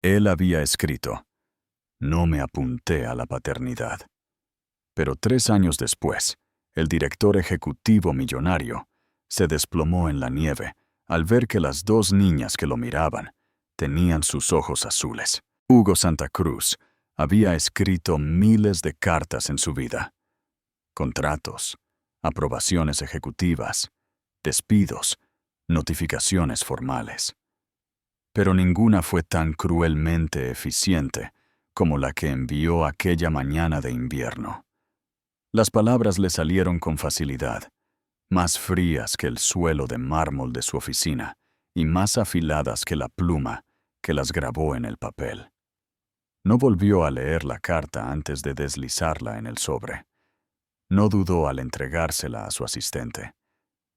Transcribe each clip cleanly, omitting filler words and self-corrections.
Él había escrito: "No me apunté a la paternidad". Pero 3 años después, el director ejecutivo millonario se desplomó en la nieve al ver que las 2 niñas que lo miraban tenían sus ojos azules. Hugo Santa Cruz había escrito miles de cartas en su vida. Contratos, aprobaciones ejecutivas, despidos, notificaciones formales. Pero ninguna fue tan cruelmente eficiente como la que envió aquella mañana de invierno. Las palabras le salieron con facilidad, más frías que el suelo de mármol de su oficina y más afiladas que la pluma que las grabó en el papel. No volvió a leer la carta antes de deslizarla en el sobre. No dudó al entregársela a su asistente.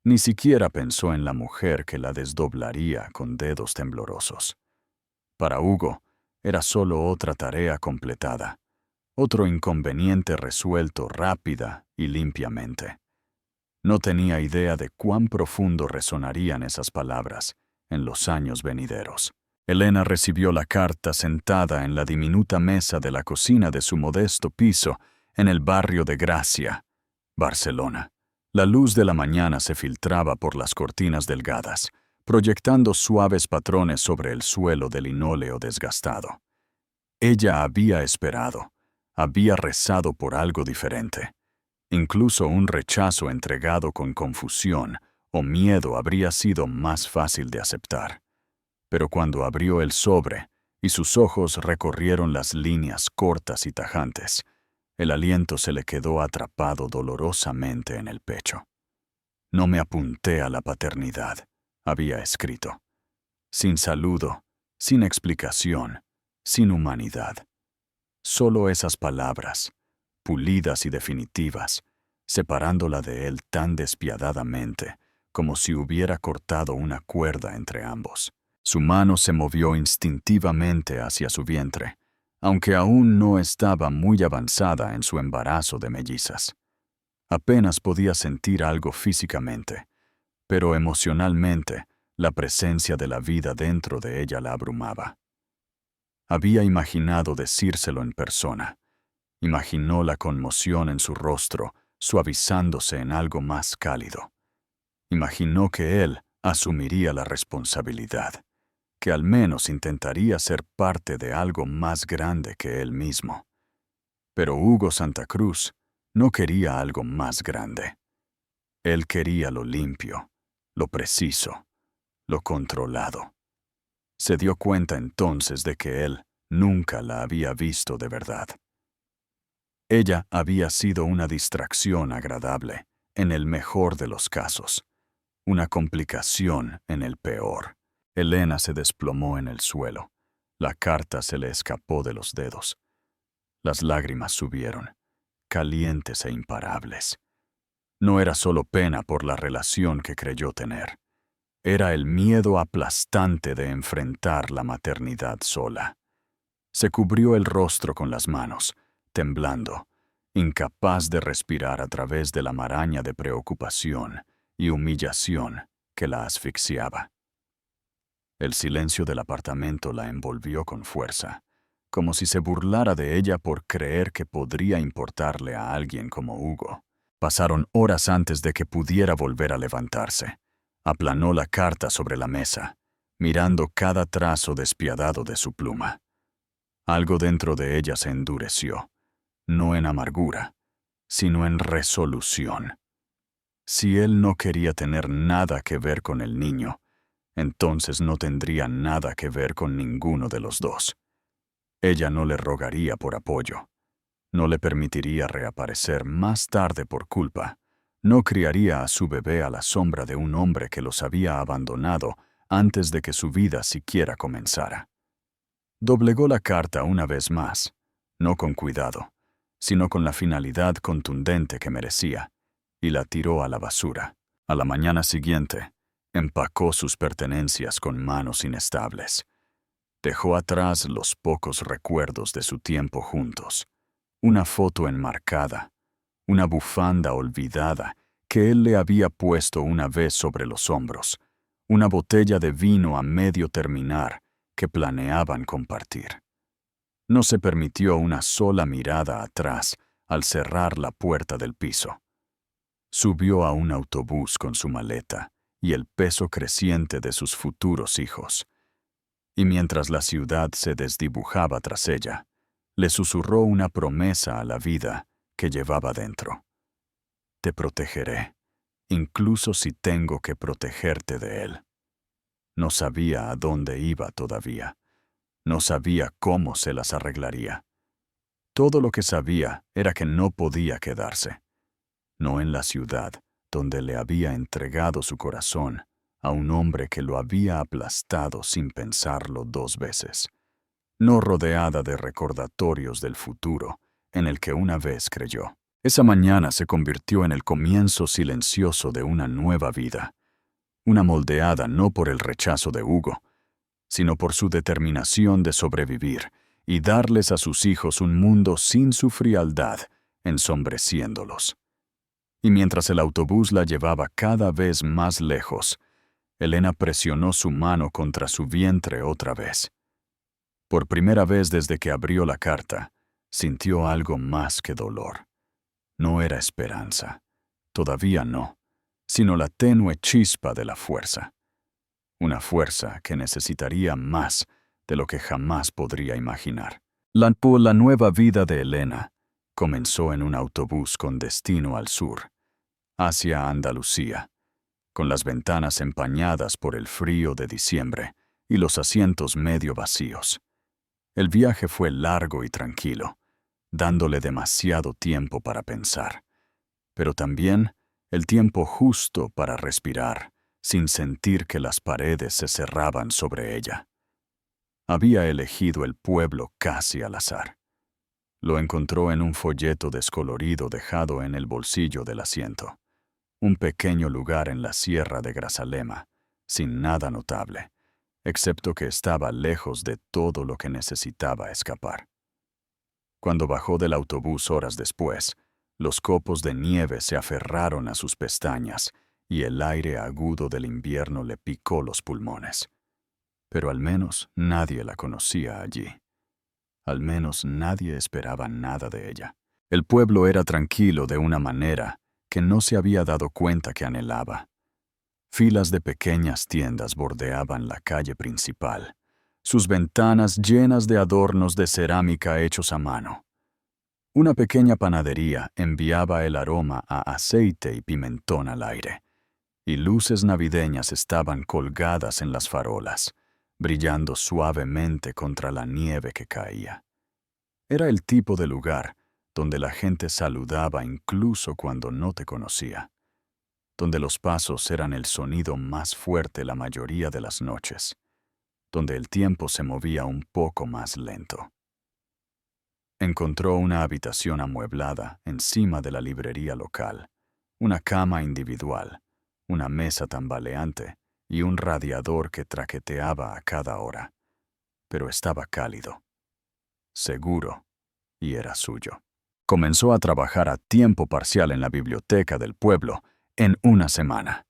Ni siquiera pensó en la mujer que la desdoblaría con dedos temblorosos. Para Hugo, era solo otra tarea completada, otro inconveniente resuelto rápida y limpiamente. No tenía idea de cuán profundo resonarían esas palabras en los años venideros. Elena recibió la carta sentada en la diminuta mesa de la cocina de su modesto piso en el barrio de Gracia, Barcelona. La luz de la mañana se filtraba por las cortinas delgadas, proyectando suaves patrones sobre el suelo de linóleo desgastado. Ella había esperado, había rezado por algo diferente. Incluso un rechazo entregado con confusión o miedo habría sido más fácil de aceptar. Pero cuando abrió el sobre y sus ojos recorrieron las líneas cortas y tajantes, el aliento se le quedó atrapado dolorosamente en el pecho. No me apunté a la paternidad, había escrito. Sin saludo, sin explicación, sin humanidad. Solo esas palabras, pulidas y definitivas, separándola de él tan despiadadamente como si hubiera cortado una cuerda entre ambos. Su mano se movió instintivamente hacia su vientre, aunque aún no estaba muy avanzada en su embarazo de mellizas. Apenas podía sentir algo físicamente, pero emocionalmente la presencia de la vida dentro de ella la abrumaba. Había imaginado decírselo en persona. Imaginó la conmoción en su rostro, suavizándose en algo más cálido. Imaginó que él asumiría la responsabilidad, que al menos intentaría ser parte de algo más grande que él mismo. Pero Hugo Santa Cruz no quería algo más grande. Él quería lo limpio, lo preciso, lo controlado. Se dio cuenta entonces de que él nunca la había visto de verdad. Ella había sido una distracción agradable, en el mejor de los casos, una complicación en el peor. Elena se desplomó en el suelo. La carta se le escapó de los dedos. Las lágrimas subieron, calientes e imparables. No era solo pena por la relación que creyó tener. Era el miedo aplastante de enfrentar la maternidad sola. Se cubrió el rostro con las manos, temblando, incapaz de respirar a través de la maraña de preocupación y humillación que la asfixiaba. El silencio del apartamento la envolvió con fuerza, como si se burlara de ella por creer que podría importarle a alguien como Hugo. Pasaron horas antes de que pudiera volver a levantarse. Aplanó la carta sobre la mesa, mirando cada trazo despiadado de su pluma. Algo dentro de ella se endureció, no en amargura, sino en resolución. Si él no quería tener nada que ver con el niño, entonces no tendría nada que ver con ninguno de los dos. Ella no le rogaría por apoyo, no le permitiría reaparecer más tarde por culpa, no criaría a su bebé a la sombra de un hombre que los había abandonado antes de que su vida siquiera comenzara. Doblegó la carta una vez más, no con cuidado, sino con la finalidad contundente que merecía, y la tiró a la basura. A la mañana siguiente, empacó sus pertenencias con manos inestables. Dejó atrás los pocos recuerdos de su tiempo juntos, una foto enmarcada, una bufanda olvidada que él le había puesto una vez sobre los hombros, una botella de vino a medio terminar que planeaban compartir. No se permitió una sola mirada atrás al cerrar la puerta del piso. Subió a un autobús con su maleta y el peso creciente de sus futuros hijos. Y mientras la ciudad se desdibujaba tras ella, le susurró una promesa a la vida que llevaba dentro. Te protegeré, incluso si tengo que protegerte de él. No sabía a dónde iba todavía. No sabía cómo se las arreglaría. Todo lo que sabía era que no podía quedarse. No en la ciudad donde le había entregado su corazón a un hombre que lo había aplastado sin pensarlo 2 veces. No rodeada de recordatorios del futuro en el que una vez creyó. Esa mañana se convirtió en el comienzo silencioso de una nueva vida. Una moldeada no por el rechazo de Hugo, sino por su determinación de sobrevivir y darles a sus hijos un mundo sin su frialdad, ensombreciéndolos. Y mientras el autobús la llevaba cada vez más lejos, Elena presionó su mano contra su vientre otra vez. Por primera vez desde que abrió la carta, sintió algo más que dolor. No era esperanza, todavía no, sino la tenue chispa de la fuerza. Una fuerza que necesitaría más de lo que jamás podría imaginar. La nueva vida de Elena comenzó en un autobús con destino al sur, hacia Andalucía, con las ventanas empañadas por el frío de diciembre y los asientos medio vacíos. El viaje fue largo y tranquilo, dándole demasiado tiempo para pensar, pero también el tiempo justo para respirar, sin sentir que las paredes se cerraban sobre ella. Había elegido el pueblo casi al azar. Lo encontró en un folleto descolorido dejado en el bolsillo del asiento. Un pequeño lugar en la sierra de Grazalema, sin nada notable, excepto que estaba lejos de todo lo que necesitaba escapar. Cuando bajó del autobús horas después, los copos de nieve se aferraron a sus pestañas y el aire agudo del invierno le picó los pulmones. Pero al menos nadie la conocía allí. Al menos nadie esperaba nada de ella. El pueblo era tranquilo de una manera que no se había dado cuenta que anhelaba. Filas de pequeñas tiendas bordeaban la calle principal, sus ventanas llenas de adornos de cerámica hechos a mano. Una pequeña panadería enviaba el aroma a aceite y pimentón al aire, y luces navideñas estaban colgadas en las farolas, brillando suavemente contra la nieve que caía. Era el tipo de lugar donde la gente saludaba incluso cuando no te conocía, donde los pasos eran el sonido más fuerte la mayoría de las noches, donde el tiempo se movía un poco más lento. Encontró una habitación amueblada encima de la librería local, una cama individual, una mesa tambaleante y un radiador que traqueteaba a cada hora. Pero estaba cálido, seguro, y era suyo. Comenzó a trabajar a tiempo parcial en la biblioteca del pueblo en una semana.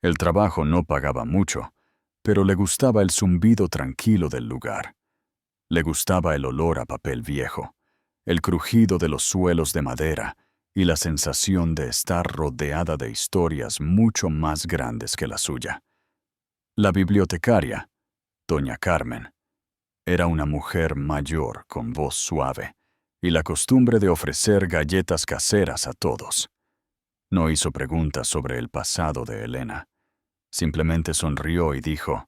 El trabajo no pagaba mucho, pero le gustaba el zumbido tranquilo del lugar. Le gustaba el olor a papel viejo, el crujido de los suelos de madera y la sensación de estar rodeada de historias mucho más grandes que la suya. La bibliotecaria, doña Carmen, era una mujer mayor con voz suave y la costumbre de ofrecer galletas caseras a todos. No hizo preguntas sobre el pasado de Elena. Simplemente sonrió y dijo,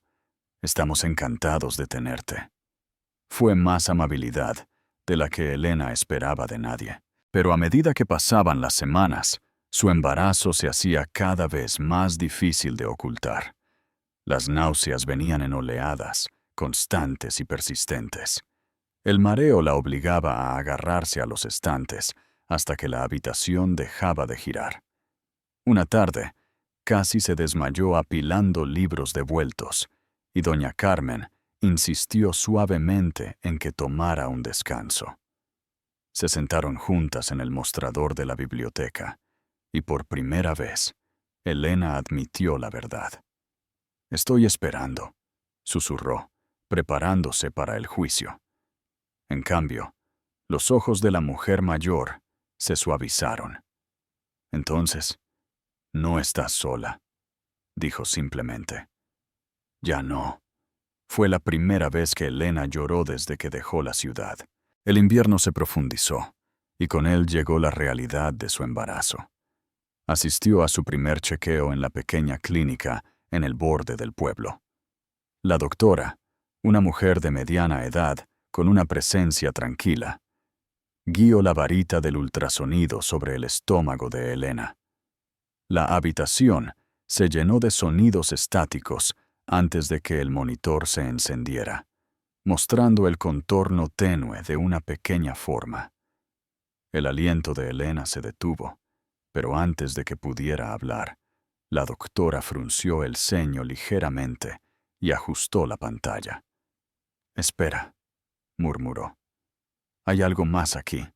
«Estamos encantados de tenerte». Fue más amabilidad de la que Elena esperaba de nadie. Pero a medida que pasaban las semanas, su embarazo se hacía cada vez más difícil de ocultar. Las náuseas venían en oleadas, constantes y persistentes. El mareo la obligaba a agarrarse a los estantes hasta que la habitación dejaba de girar. Una tarde, casi se desmayó apilando libros devueltos, y doña Carmen insistió suavemente en que tomara un descanso. Se sentaron juntas en el mostrador de la biblioteca, y por primera vez, Elena admitió la verdad. «Estoy esperando», susurró, preparándose para el juicio. En cambio, los ojos de la mujer mayor se suavizaron. Entonces, no estás sola, dijo simplemente. Ya no. Fue la primera vez que Elena lloró desde que dejó la ciudad. El invierno se profundizó, y con él llegó la realidad de su embarazo. Asistió a su primer chequeo en la pequeña clínica en el borde del pueblo. La doctora, una mujer de mediana edad, con una presencia tranquila, guió la varita del ultrasonido sobre el estómago de Elena. La habitación se llenó de sonidos estáticos antes de que el monitor se encendiera, mostrando el contorno tenue de una pequeña forma. El aliento de Elena se detuvo, pero antes de que pudiera hablar, la doctora frunció el ceño ligeramente y ajustó la pantalla. «Espera», murmuró. «Hay algo más aquí».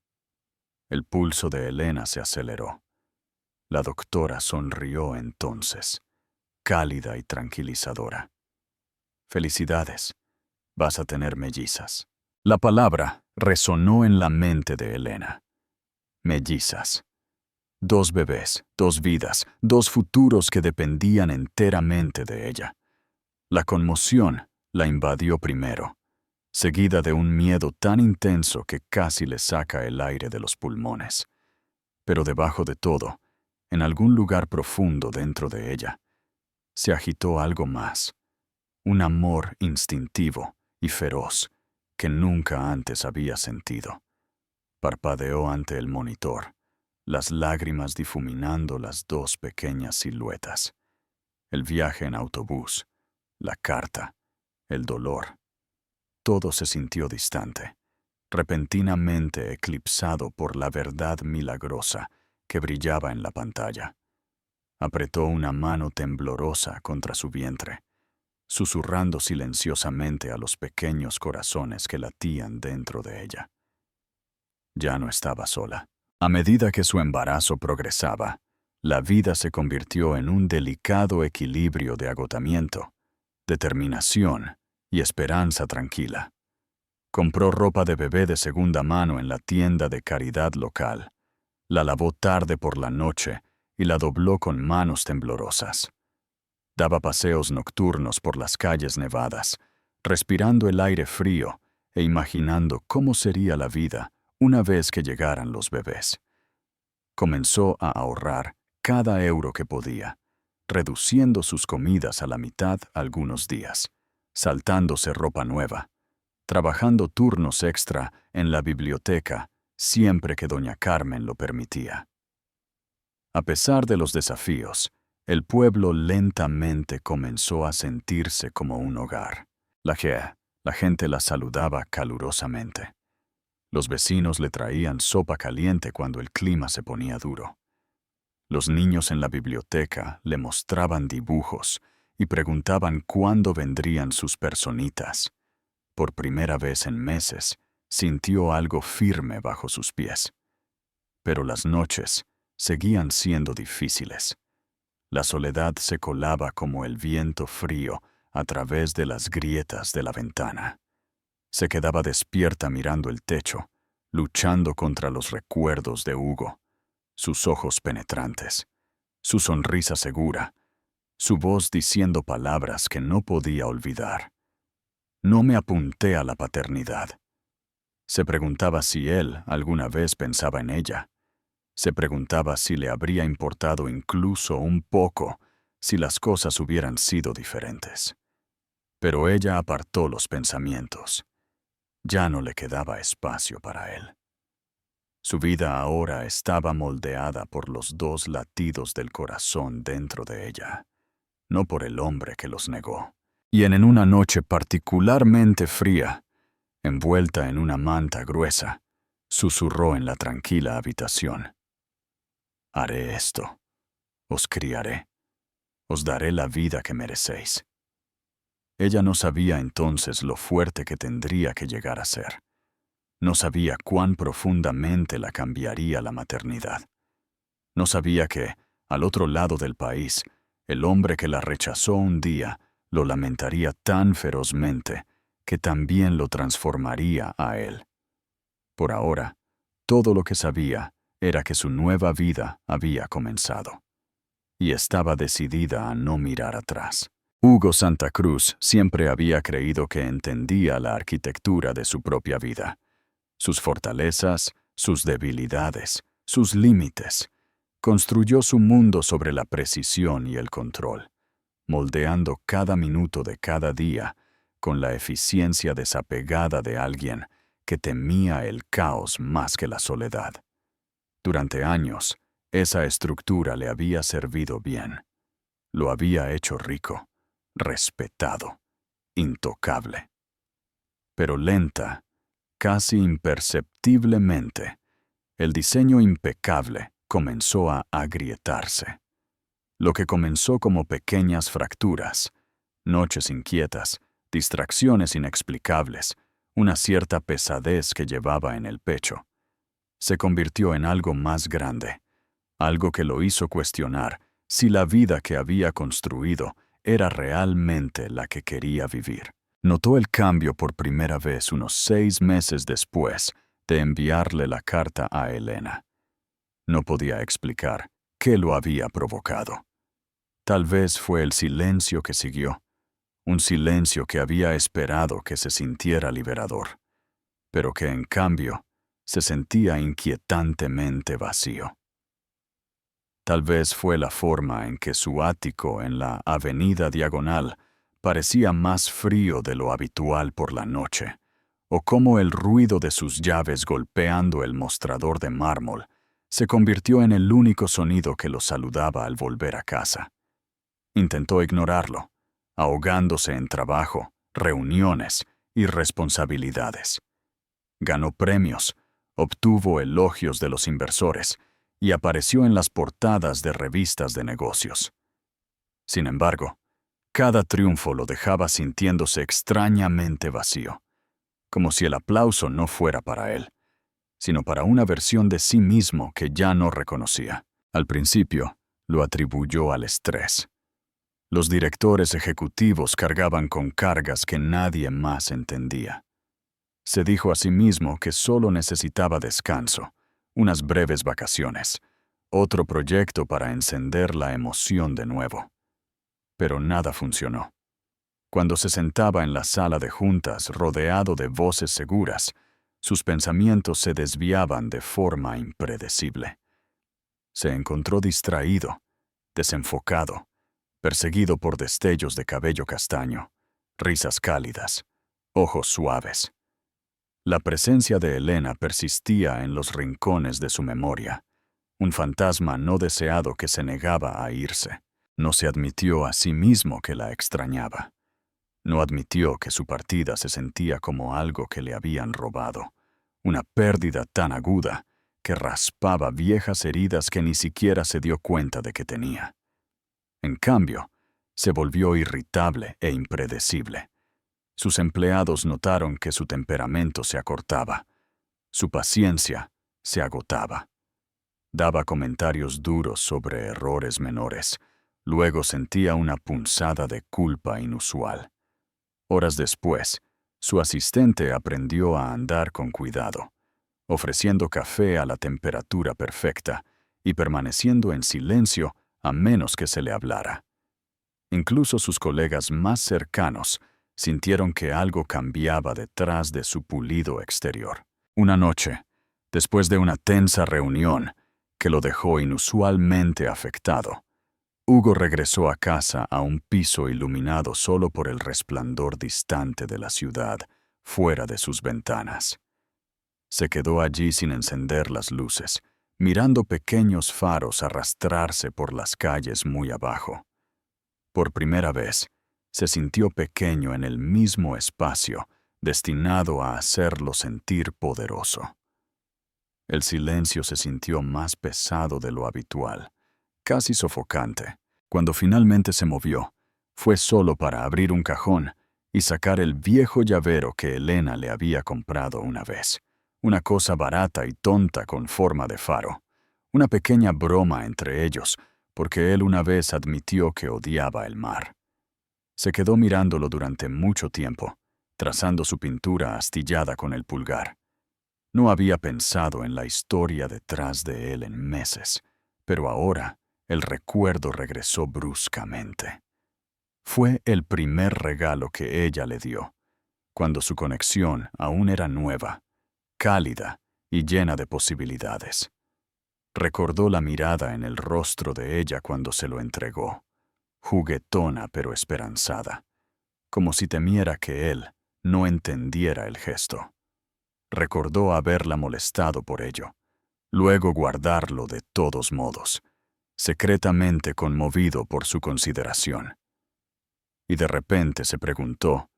El pulso de Elena se aceleró. La doctora sonrió entonces, cálida y tranquilizadora. «Felicidades, vas a tener mellizas». La palabra resonó en la mente de Elena. Mellizas. 2 bebés, 2 vidas, 2 futuros que dependían enteramente de ella. La conmoción la invadió primero, seguida de un miedo tan intenso que casi le saca el aire de los pulmones. Pero debajo de todo, en algún lugar profundo dentro de ella, se agitó algo más, un amor instintivo y feroz que nunca antes había sentido. Parpadeó ante el monitor, las lágrimas difuminando las 2 pequeñas siluetas. El viaje en autobús, la carta, el dolor. Todo se sintió distante, repentinamente eclipsado por la verdad milagrosa que brillaba en la pantalla. Apretó una mano temblorosa contra su vientre, susurrando silenciosamente a los pequeños corazones que latían dentro de ella. Ya no estaba sola. A medida que su embarazo progresaba, la vida se convirtió en un delicado equilibrio de agotamiento, determinación y esperanza tranquila. Compró ropa de bebé de segunda mano en la tienda de caridad local, la lavó tarde por la noche y la dobló con manos temblorosas. Daba paseos nocturnos por las calles nevadas, respirando el aire frío e imaginando cómo sería la vida una vez que llegaran los bebés. Comenzó a ahorrar cada euro que podía, reduciendo sus comidas a la mitad algunos días, saltándose ropa nueva, trabajando turnos extra en la biblioteca siempre que doña Carmen lo permitía. A pesar de los desafíos, el pueblo lentamente comenzó a sentirse como un hogar. La gente la saludaba calurosamente. Los vecinos le traían sopa caliente cuando el clima se ponía duro. Los niños en la biblioteca le mostraban dibujos y preguntaban cuándo vendrían sus personitas. Por primera vez en meses, sintió algo firme bajo sus pies. Pero las noches seguían siendo difíciles. La soledad se colaba como el viento frío a través de las grietas de la ventana. Se quedaba despierta mirando el techo, luchando contra los recuerdos de Hugo, sus ojos penetrantes, su sonrisa segura, su voz diciendo palabras que no podía olvidar. No me apunté a la paternidad. Se preguntaba si él alguna vez pensaba en ella. Se preguntaba si le habría importado incluso un poco si las cosas hubieran sido diferentes. Pero ella apartó los pensamientos. Ya no le quedaba espacio para él. Su vida ahora estaba moldeada por los 2 latidos del corazón dentro de ella, no por el hombre que los negó. Y en una noche particularmente fría, envuelta en una manta gruesa, susurró en la tranquila habitación: «Haré esto. Os criaré. Os daré la vida que merecéis». Ella no sabía entonces lo fuerte que tendría que llegar a ser. No sabía cuán profundamente la cambiaría la maternidad. No sabía que, al otro lado del país, el hombre que la rechazó un día lo lamentaría tan ferozmente que también lo transformaría a él. Por ahora, todo lo que sabía era que su nueva vida había comenzado, y estaba decidida a no mirar atrás. Hugo Santa Cruz siempre había creído que entendía la arquitectura de su propia vida, sus fortalezas, sus debilidades, sus límites. Construyó su mundo sobre la precisión y el control, moldeando cada minuto de cada día con la eficiencia desapegada de alguien que temía el caos más que la soledad. Durante años, esa estructura le había servido bien. Lo había hecho rico, respetado, intocable. Pero lenta, casi imperceptiblemente, el diseño impecable comenzó a agrietarse. Lo que comenzó como pequeñas fracturas, noches inquietas, distracciones inexplicables, una cierta pesadez que llevaba en el pecho, se convirtió en algo más grande, algo que lo hizo cuestionar si la vida que había construido era realmente la que quería vivir. Notó el cambio por primera vez unos 6 meses después de enviarle la carta a Elena. No podía explicar qué lo había provocado. Tal vez fue el silencio que siguió, un silencio que había esperado que se sintiera liberador, pero que en cambio se sentía inquietantemente vacío. Tal vez fue la forma en que su ático en la Avenida Diagonal parecía más frío de lo habitual por la noche, o cómo el ruido de sus llaves golpeando el mostrador de mármol se convirtió en el único sonido que lo saludaba al volver a casa. Intentó ignorarlo, ahogándose en trabajo, reuniones y responsabilidades. Ganó premios, obtuvo elogios de los inversores y apareció en las portadas de revistas de negocios. Sin embargo, cada triunfo lo dejaba sintiéndose extrañamente vacío, como si el aplauso no fuera para él, sino para una versión de sí mismo que ya no reconocía. Al principio, lo atribuyó al estrés. Los directores ejecutivos cargaban con cargas que nadie más entendía. Se dijo a sí mismo que solo necesitaba descanso, unas breves vacaciones, otro proyecto para encender la emoción de nuevo. Pero nada funcionó. Cuando se sentaba en la sala de juntas rodeado de voces seguras, sus pensamientos se desviaban de forma impredecible. Se encontró distraído, desenfocado, perseguido por destellos de cabello castaño, risas cálidas, ojos suaves. La presencia de Elena persistía en los rincones de su memoria, un fantasma no deseado que se negaba a irse. No se admitió a sí mismo que la extrañaba. No admitió que su partida se sentía como algo que le habían robado, una pérdida tan aguda que raspaba viejas heridas que ni siquiera se dio cuenta de que tenía. En cambio, se volvió irritable e impredecible. Sus empleados notaron que su temperamento se acortaba, su paciencia se agotaba. Daba comentarios duros sobre errores menores, luego sentía una punzada de culpa inusual. Horas después, su asistente aprendió a andar con cuidado, ofreciendo café a la temperatura perfecta y permaneciendo en silencio a menos que se le hablara. Incluso sus colegas más cercanos sintieron que algo cambiaba detrás de su pulido exterior. Una noche, después de una tensa reunión que lo dejó inusualmente afectado, Hugo regresó a casa a un piso iluminado solo por el resplandor distante de la ciudad, fuera de sus ventanas. Se quedó allí sin encender las luces, mirando pequeños faros arrastrarse por las calles muy abajo. Por primera vez, se sintió pequeño en el mismo espacio, destinado a hacerlo sentir poderoso. El silencio se sintió más pesado de lo habitual, casi sofocante. Cuando finalmente se movió, fue solo para abrir un cajón y sacar el viejo llavero que Elena le había comprado una vez. Una cosa barata y tonta con forma de faro. Una pequeña broma entre ellos, porque él una vez admitió que odiaba el mar. Se quedó mirándolo durante mucho tiempo, trazando su pintura astillada con el pulgar. No había pensado en la historia detrás de él en meses, pero ahora el recuerdo regresó bruscamente. Fue el primer regalo que ella le dio, cuando su conexión aún era nueva, cálida y llena de posibilidades. Recordó la mirada en el rostro de ella cuando se lo entregó, juguetona pero esperanzada, como si temiera que él no entendiera el gesto. Recordó haberla molestado por ello, luego guardarlo de todos modos, secretamente conmovido por su consideración. Y de repente se preguntó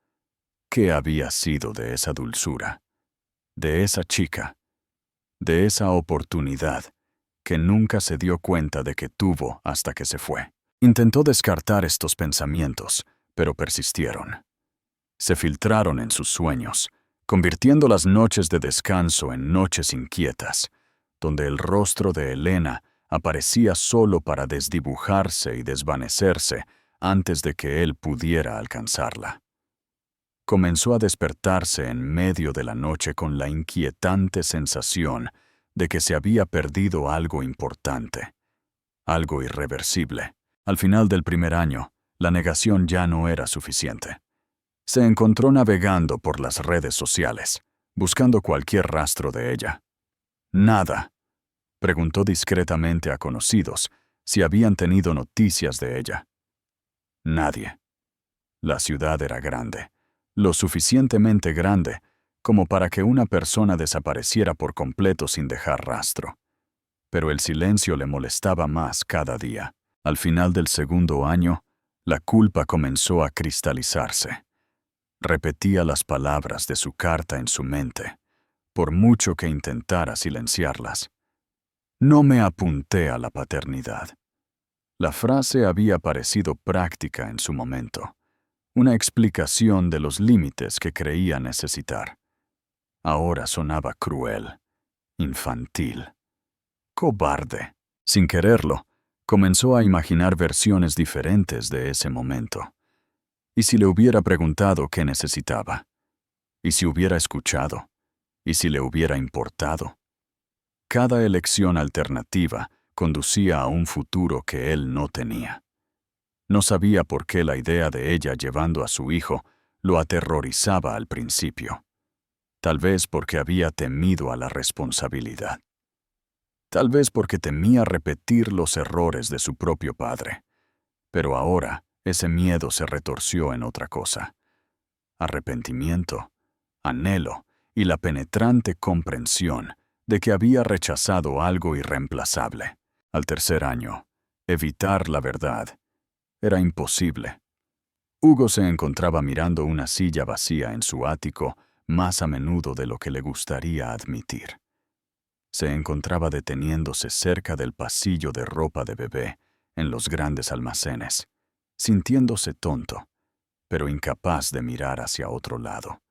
qué había sido de esa dulzura, de esa chica, de esa oportunidad que nunca se dio cuenta de que tuvo hasta que se fue. Intentó descartar estos pensamientos, pero persistieron. Se filtraron en sus sueños, convirtiendo las noches de descanso en noches inquietas, donde el rostro de Elena aparecía solo para desdibujarse y desvanecerse antes de que él pudiera alcanzarla. Comenzó a despertarse en medio de la noche con la inquietante sensación de que se había perdido algo importante, algo irreversible. Al final del primer año, la negación ya no era suficiente. Se encontró navegando por las redes sociales, buscando cualquier rastro de ella. Nada. Preguntó discretamente a conocidos si habían tenido noticias de ella. Nadie. La ciudad era grande, lo suficientemente grande como para que una persona desapareciera por completo sin dejar rastro. Pero el silencio le molestaba más cada día. Al final del segundo año, la culpa comenzó a cristalizarse. Repetía las palabras de su carta en su mente, por mucho que intentara silenciarlas. No me apunté a la paternidad. La frase había parecido práctica en su momento, una explicación de los límites que creía necesitar. Ahora sonaba cruel, infantil, cobarde. Sin quererlo, comenzó a imaginar versiones diferentes de ese momento. ¿Y si le hubiera preguntado qué necesitaba? ¿Y si hubiera escuchado? ¿Y si le hubiera importado? Cada elección alternativa conducía a un futuro que él no tenía. No sabía por qué la idea de ella llevando a su hijo lo aterrorizaba al principio. Tal vez porque había temido a la responsabilidad. Tal vez porque temía repetir los errores de su propio padre. Pero ahora ese miedo se retorció en otra cosa. Arrepentimiento, anhelo y la penetrante comprensión de que había rechazado algo irreemplazable. Al tercer año, evitar la verdad era imposible. Hugo se encontraba mirando una silla vacía en su ático más a menudo de lo que le gustaría admitir. Se encontraba deteniéndose cerca del pasillo de ropa de bebé en los grandes almacenes, sintiéndose tonto, pero incapaz de mirar hacia otro lado.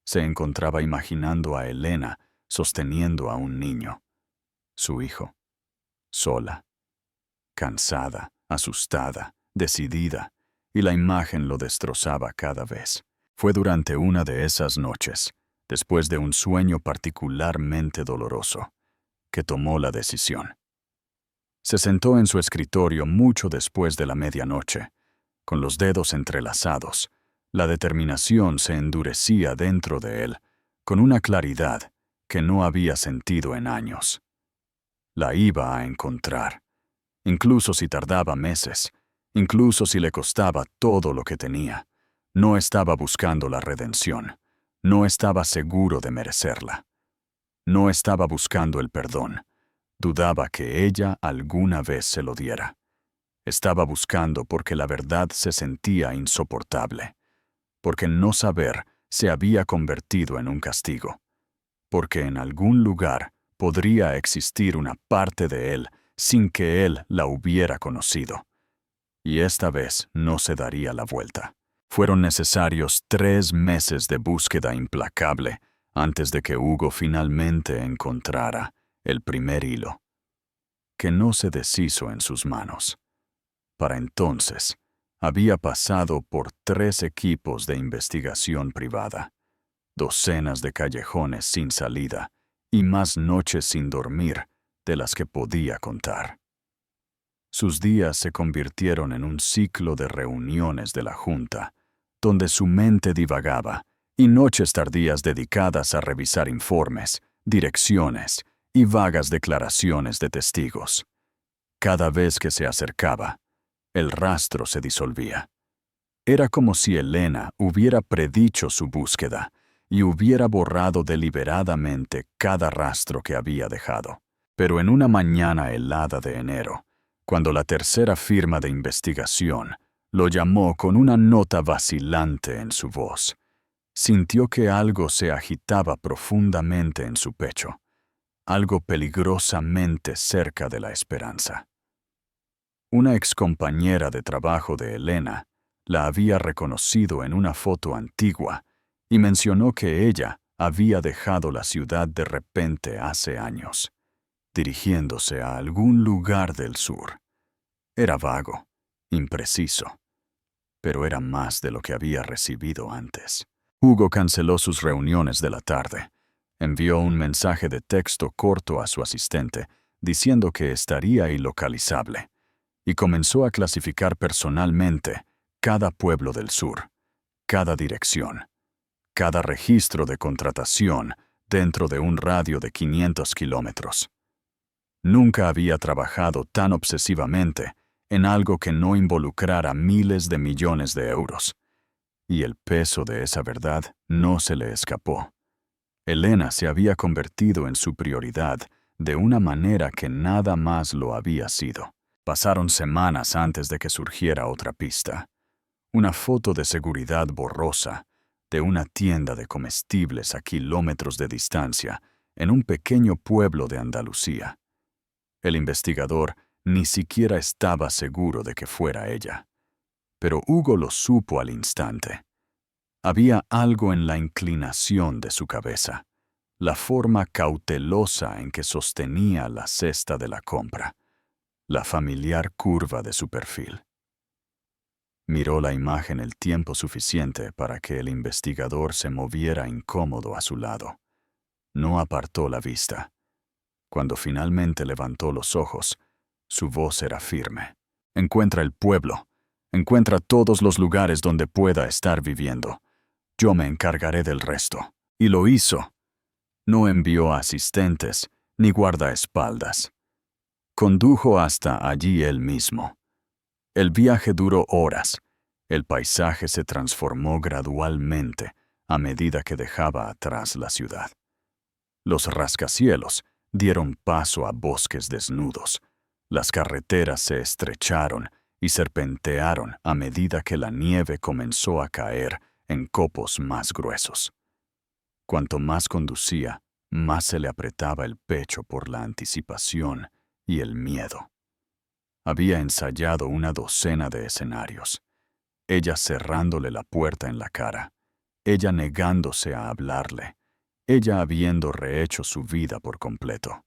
Se encontraba imaginando a Elena sosteniendo a un niño, su hijo, sola, cansada, asustada, decidida, y la imagen lo destrozaba cada vez. Fue durante una de esas noches, después de un sueño particularmente doloroso, que tomó la decisión. Se sentó en su escritorio mucho después de la medianoche, con los dedos entrelazados. La determinación se endurecía dentro de él, con una claridad que no había sentido en años. La iba a encontrar, incluso si tardaba meses, incluso si le costaba todo lo que tenía. No estaba buscando la redención, no estaba seguro de merecerla. No estaba buscando el perdón, dudaba que ella alguna vez se lo diera. Estaba buscando porque la verdad se sentía insoportable, porque no saber se había convertido en un castigo, porque en algún lugar podría existir una parte de él sin que él la hubiera conocido. Y esta vez no se daría la vuelta. Fueron necesarios 3 meses de búsqueda implacable antes de que Hugo finalmente encontrara el primer hilo, que no se deshizo en sus manos. Para entonces, Había pasado por 3 equipos de investigación privada, docenas de callejones sin salida y más noches sin dormir de las que podía contar. Sus días se convirtieron en un ciclo de reuniones de la Junta, donde su mente divagaba, y noches tardías dedicadas a revisar informes, direcciones y vagas declaraciones de testigos. Cada vez que se acercaba, el rastro se disolvía. Era como si Elena hubiera predicho su búsqueda y hubiera borrado deliberadamente cada rastro que había dejado. Pero en una mañana helada de enero, cuando la tercera firma de investigación lo llamó con una nota vacilante en su voz, sintió que algo se agitaba profundamente en su pecho, algo peligrosamente cerca de la esperanza. Una excompañera de trabajo de Elena la había reconocido en una foto antigua y mencionó que ella había dejado la ciudad de repente hace años, dirigiéndose a algún lugar del sur. Era vago, impreciso, pero era más de lo que había recibido antes. Hugo canceló sus reuniones de la tarde. Envió un mensaje de texto corto a su asistente diciendo que estaría ilocalizable y comenzó a clasificar personalmente cada pueblo del sur, cada dirección, cada registro de contratación dentro de un radio de 500 kilómetros. Nunca había trabajado tan obsesivamente en algo que no involucrara miles de millones de euros. Y el peso de esa verdad no se le escapó. Elena se había convertido en su prioridad de una manera que nada más lo había sido. Pasaron semanas antes de que surgiera otra pista. Una foto de seguridad borrosa de una tienda de comestibles a kilómetros de distancia en un pequeño pueblo de Andalucía. El investigador ni siquiera estaba seguro de que fuera ella. Pero Hugo lo supo al instante. Había algo en la inclinación de su cabeza, la forma cautelosa en que sostenía la cesta de la compra, la familiar curva de su perfil. Miró la imagen el tiempo suficiente para que el investigador se moviera incómodo a su lado. No apartó la vista. Cuando finalmente levantó los ojos, su voz era firme. Encuentra el pueblo. Encuentra todos los lugares donde pueda estar viviendo. Yo me encargaré del resto. Y lo hizo. No envió asistentes ni guardaespaldas. Condujo hasta allí él mismo. El viaje duró horas. El paisaje se transformó gradualmente a medida que dejaba atrás la ciudad. Los rascacielos dieron paso a bosques desnudos. Las carreteras se estrecharon y serpentearon a medida que la nieve comenzó a caer en copos más gruesos. Cuanto más conducía, más se le apretaba el pecho por la anticipación y el miedo. Había ensayado una docena de escenarios. Ella cerrándole la puerta en la cara, ella negándose a hablarle, ella habiendo rehecho su vida por completo.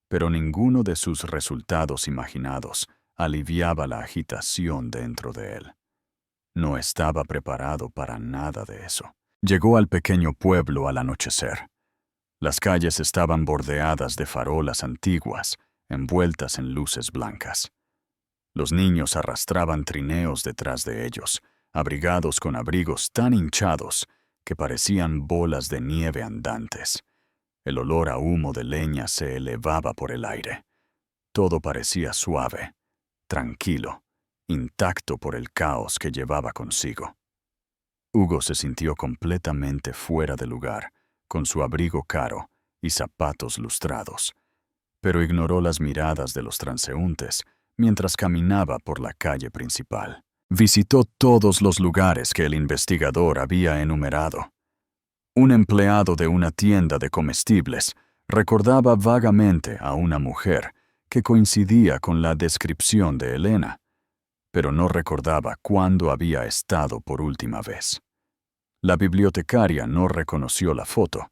Pero ninguno de sus resultados imaginados aliviaba la agitación dentro de él. No estaba preparado para nada de eso. Llegó al pequeño pueblo al anochecer. Las calles estaban bordeadas de farolas antiguas, envueltas en luces blancas. Los niños arrastraban trineos detrás de ellos, abrigados con abrigos tan hinchados que parecían bolas de nieve andantes. El olor a humo de leña se elevaba por el aire. Todo parecía suave, tranquilo, intacto por el caos que llevaba consigo. Hugo se sintió completamente fuera de lugar, con su abrigo caro y zapatos lustrados, pero ignoró las miradas de los transeúntes mientras caminaba por la calle principal. Visitó todos los lugares que el investigador había enumerado. Un empleado de una tienda de comestibles recordaba vagamente a una mujer que coincidía con la descripción de Elena, pero no recordaba cuándo había estado por última vez. La bibliotecaria no reconoció la foto,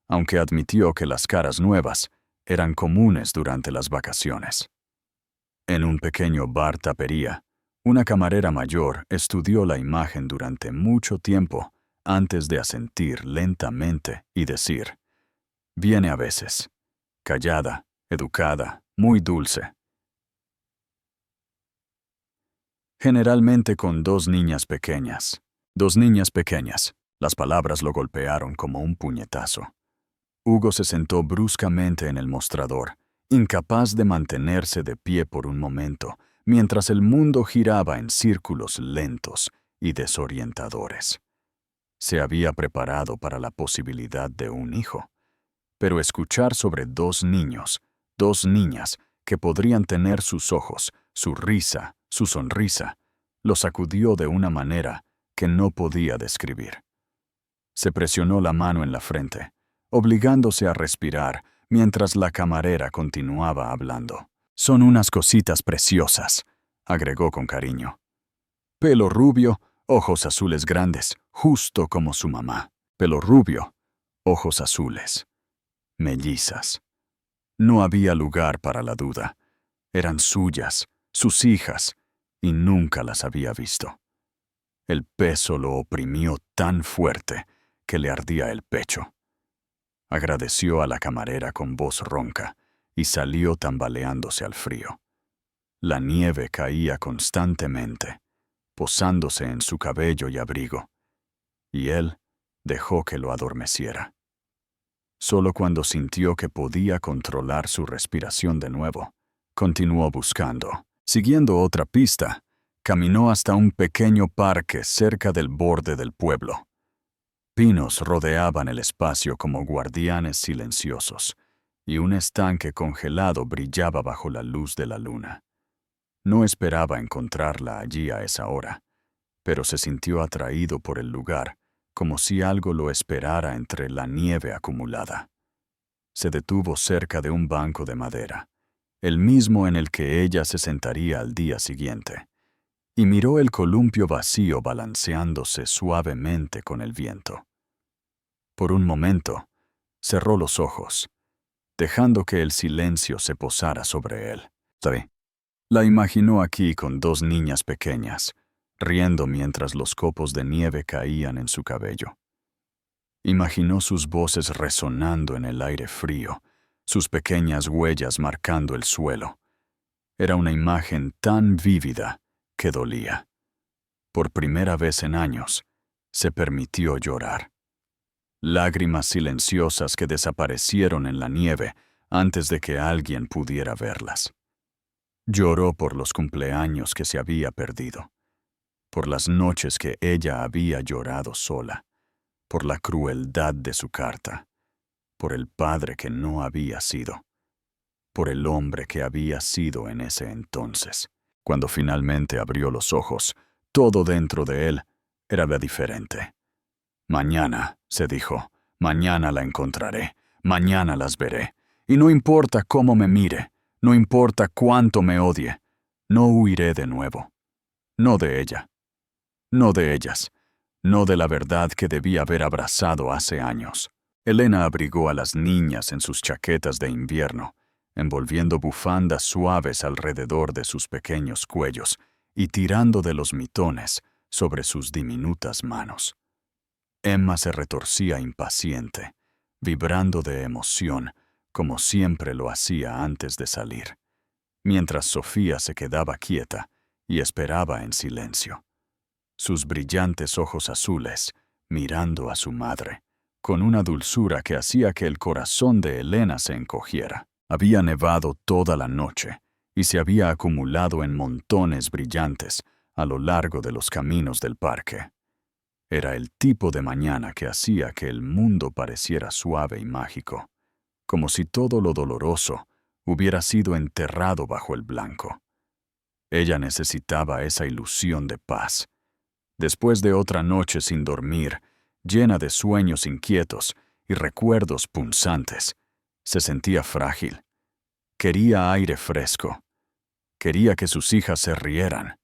aunque admitió que las caras nuevas eran comunes durante las vacaciones. En un pequeño bar tapería, Una camarera mayor estudió la imagen durante mucho tiempo antes de asentir lentamente y decir: viene a veces, callada, educada, muy dulce. Generalmente con dos niñas pequeñas. Dos niñas pequeñas. Las palabras lo golpearon como un puñetazo. Hugo se sentó bruscamente en el mostrador, incapaz de mantenerse de pie por un momento, mientras el mundo giraba en círculos lentos y desorientadores. Se había preparado para la posibilidad de un hijo, pero escuchar sobre dos niños, dos niñas, que podrían tener sus ojos, su risa, su sonrisa, lo sacudió de una manera que no podía describir. Se presionó la mano en la frente, obligándose a respirar mientras la camarera continuaba hablando. «Son unas cositas preciosas», agregó con cariño. Pelo rubio, ojos azules grandes, justo como su mamá. Pelo rubio, ojos azules. Mellizas. No había lugar para la duda. Eran suyas, sus hijas, y nunca las había visto. El peso lo oprimió tan fuerte que le ardía el pecho. Agradeció a la camarera con voz ronca y salió tambaleándose al frío. La nieve caía constantemente, posándose en su cabello y abrigo, y él dejó que lo adormeciera. Solo cuando sintió que podía controlar su respiración de nuevo, continuó buscando. Siguiendo otra pista, caminó hasta un pequeño parque cerca del borde del pueblo. Pinos rodeaban el espacio como guardianes silenciosos, y un estanque congelado brillaba bajo la luz de la luna. No esperaba encontrarla allí a esa hora, pero se sintió atraído por el lugar, como si algo lo esperara entre la nieve acumulada. Se detuvo cerca de un banco de madera, el mismo en el que ella se sentaría al día siguiente, y miró el columpio vacío balanceándose suavemente con el viento. Por un momento, cerró los ojos, dejando que el silencio se posara sobre él. ¿Sabe? La imaginó aquí con dos niñas pequeñas, riendo mientras los copos de nieve caían en su cabello. Imaginó sus voces resonando en el aire frío, sus pequeñas huellas marcando el suelo. Era una imagen tan vívida que dolía. Por primera vez en años, se permitió llorar. Lágrimas silenciosas que desaparecieron en la nieve antes de que alguien pudiera verlas. Lloró por los cumpleaños que se había perdido, por las noches que ella había llorado sola, por la crueldad de su carta, por el padre que no había sido, por el hombre que había sido en ese entonces. Cuando finalmente abrió los ojos, todo dentro de él era diferente. Mañana, se dijo, mañana la encontraré, mañana las veré, y no importa cómo me mire, no importa cuánto me odie, no huiré de nuevo. No de ella, no de ellas, no de la verdad que debía haber abrazado hace años. Elena abrigó a las niñas en sus chaquetas de invierno, envolviendo bufandas suaves alrededor de sus pequeños cuellos y tirando de los mitones sobre sus diminutas manos. Emma se retorcía impaciente, vibrando de emoción, como siempre lo hacía antes de salir, mientras Sofía se quedaba quieta y esperaba en silencio. Sus brillantes ojos azules, mirando a su madre, con una dulzura que hacía que el corazón de Elena se encogiera. Había nevado toda la noche y se había acumulado en montones brillantes a lo largo de los caminos del parque. Era el tipo de mañana que hacía que el mundo pareciera suave y mágico, como si todo lo doloroso hubiera sido enterrado bajo el blanco. Ella necesitaba esa ilusión de paz. Después de otra noche sin dormir, llena de sueños inquietos y recuerdos punzantes, se sentía frágil. Quería aire fresco. Quería que sus hijas se rieran.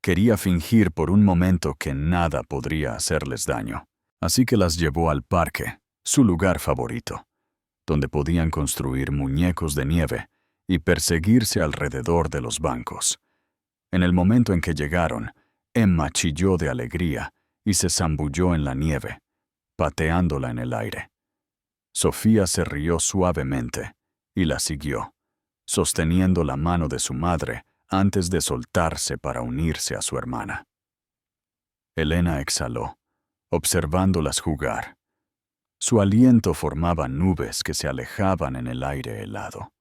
Quería fingir por un momento que nada podría hacerles daño. Así que las llevó al parque, su lugar favorito, donde podían construir muñecos de nieve y perseguirse alrededor de los bancos. En el momento en que llegaron, Emma chilló de alegría y se zambulló en la nieve, pateándola en el aire. Sofía se rió suavemente y la siguió, sosteniendo la mano de su madre antes de soltarse para unirse a su hermana. Elena exhaló, observándolas jugar. Su aliento formaba nubes que se alejaban en el aire helado.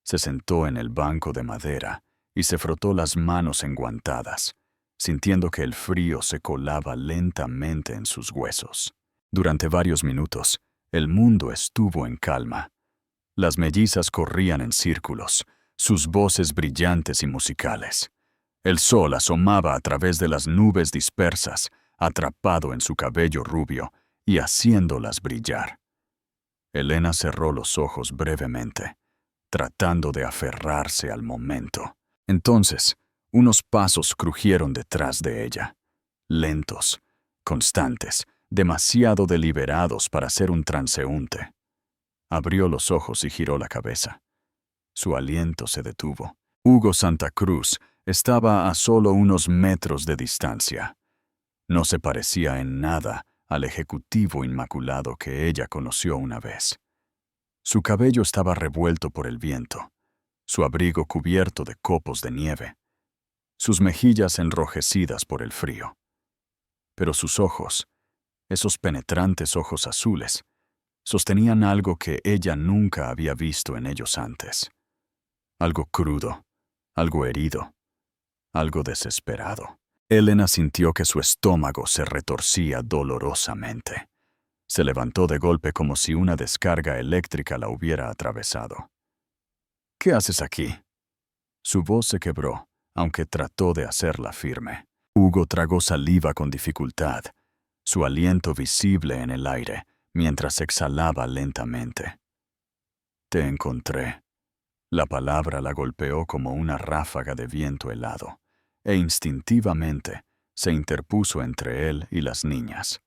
Se sentó en el banco de madera y se frotó las manos enguantadas, sintiendo que el frío se colaba lentamente en sus huesos. Durante varios minutos, el mundo estuvo en calma. Las mellizas corrían en círculos, sus voces brillantes y musicales. El sol asomaba a través de las nubes dispersas, atrapado en su cabello rubio y haciéndolas brillar. Elena cerró los ojos brevemente, tratando de aferrarse al momento. Entonces, unos pasos crujieron detrás de ella, lentos, constantes, demasiado deliberados para ser un transeúnte. Abrió los ojos y giró la cabeza. Su aliento se detuvo. Hugo Santa Cruz estaba a solo unos metros de distancia. No se parecía en nada al ejecutivo inmaculado que ella conoció una vez. Su cabello estaba revuelto por el viento, su abrigo cubierto de copos de nieve, sus mejillas enrojecidas por el frío. Pero sus ojos, esos penetrantes ojos azules, sostenían algo que ella nunca había visto en ellos antes. Algo crudo, algo herido, algo desesperado. Elena sintió que su estómago se retorcía dolorosamente. Se levantó de golpe como si una descarga eléctrica la hubiera atravesado. ¿Qué haces aquí? Su voz se quebró, aunque trató de hacerla firme. Hugo tragó saliva con dificultad, su aliento visible en el aire, mientras exhalaba lentamente. Te encontré. La palabra la golpeó como una ráfaga de viento helado, e instintivamente se interpuso entre él y las niñas.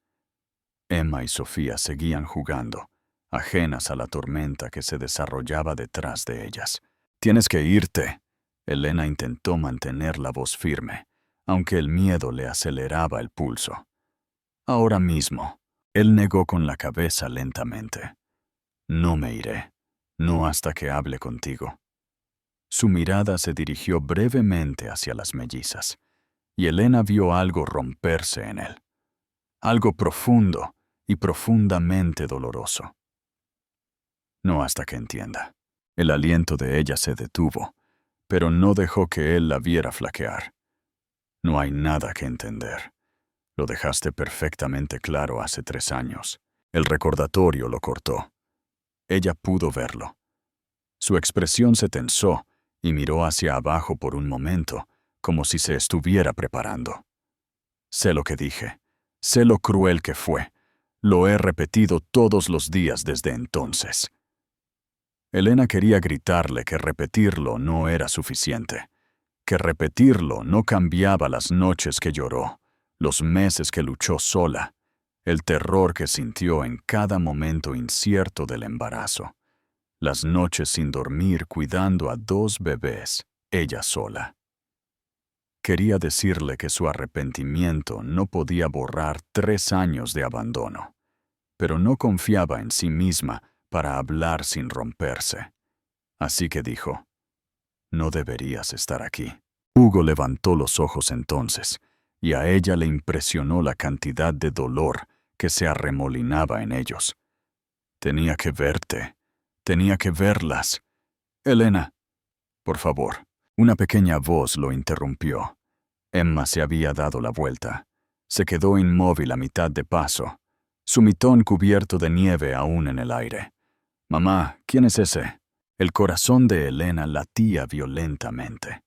Emma y Sofía seguían jugando, ajenas a la tormenta que se desarrollaba detrás de ellas. «Tienes que irte». Elena intentó mantener la voz firme, aunque el miedo le aceleraba el pulso. «Ahora mismo». Él negó con la cabeza lentamente. «No me iré, no hasta que hable contigo». Su mirada se dirigió brevemente hacia las mellizas, y Elena vio algo romperse en él. Algo profundo y profundamente doloroso. No hasta que entienda. El aliento de ella se detuvo, pero no dejó que él la viera flaquear. No hay nada que entender. Lo dejaste perfectamente claro hace 3 años. El recordatorio lo cortó. Ella pudo verlo. Su expresión se tensó y miró hacia abajo por un momento, como si se estuviera preparando. Sé lo que dije. Sé lo cruel que fue. Lo he repetido todos los días desde entonces. Elena quería gritarle que repetirlo no era suficiente, que repetirlo no cambiaba las noches que lloró, los meses que luchó sola, el terror que sintió en cada momento incierto del embarazo, las noches sin dormir cuidando a 2 bebés, ella sola. Quería decirle que su arrepentimiento no podía borrar 3 años de abandono, pero no confiaba en sí misma para hablar sin romperse. Así que dijo, «No deberías estar aquí». Hugo levantó los ojos entonces, y a ella le impresionó la cantidad de dolor que se arremolinaba en ellos. «Tenía que verte, tenía que verlas». «Elena, por favor». Una pequeña voz lo interrumpió. Emma se había dado la vuelta. Se quedó inmóvil a mitad de paso, su mitón cubierto de nieve aún en el aire. «Mamá, ¿quién es ese?» El corazón de Elena latía violentamente.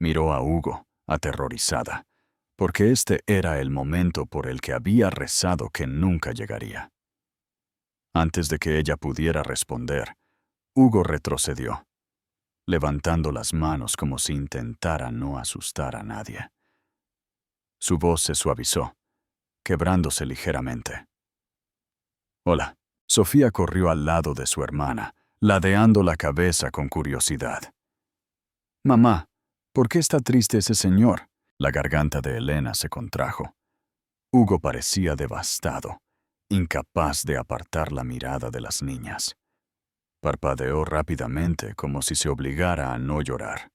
Miró a Hugo, aterrorizada, porque este era el momento por el que había rezado que nunca llegaría. Antes de que ella pudiera responder, Hugo retrocedió, levantando las manos como si intentara no asustar a nadie. Su voz se suavizó, quebrándose ligeramente. «Hola». Sofía corrió al lado de su hermana, ladeando la cabeza con curiosidad. «Mamá, ¿Por qué está triste ese señor? La garganta de Elena se contrajo. Hugo parecía devastado, incapaz de apartar la mirada de las niñas. Parpadeó rápidamente como si se obligara a no llorar.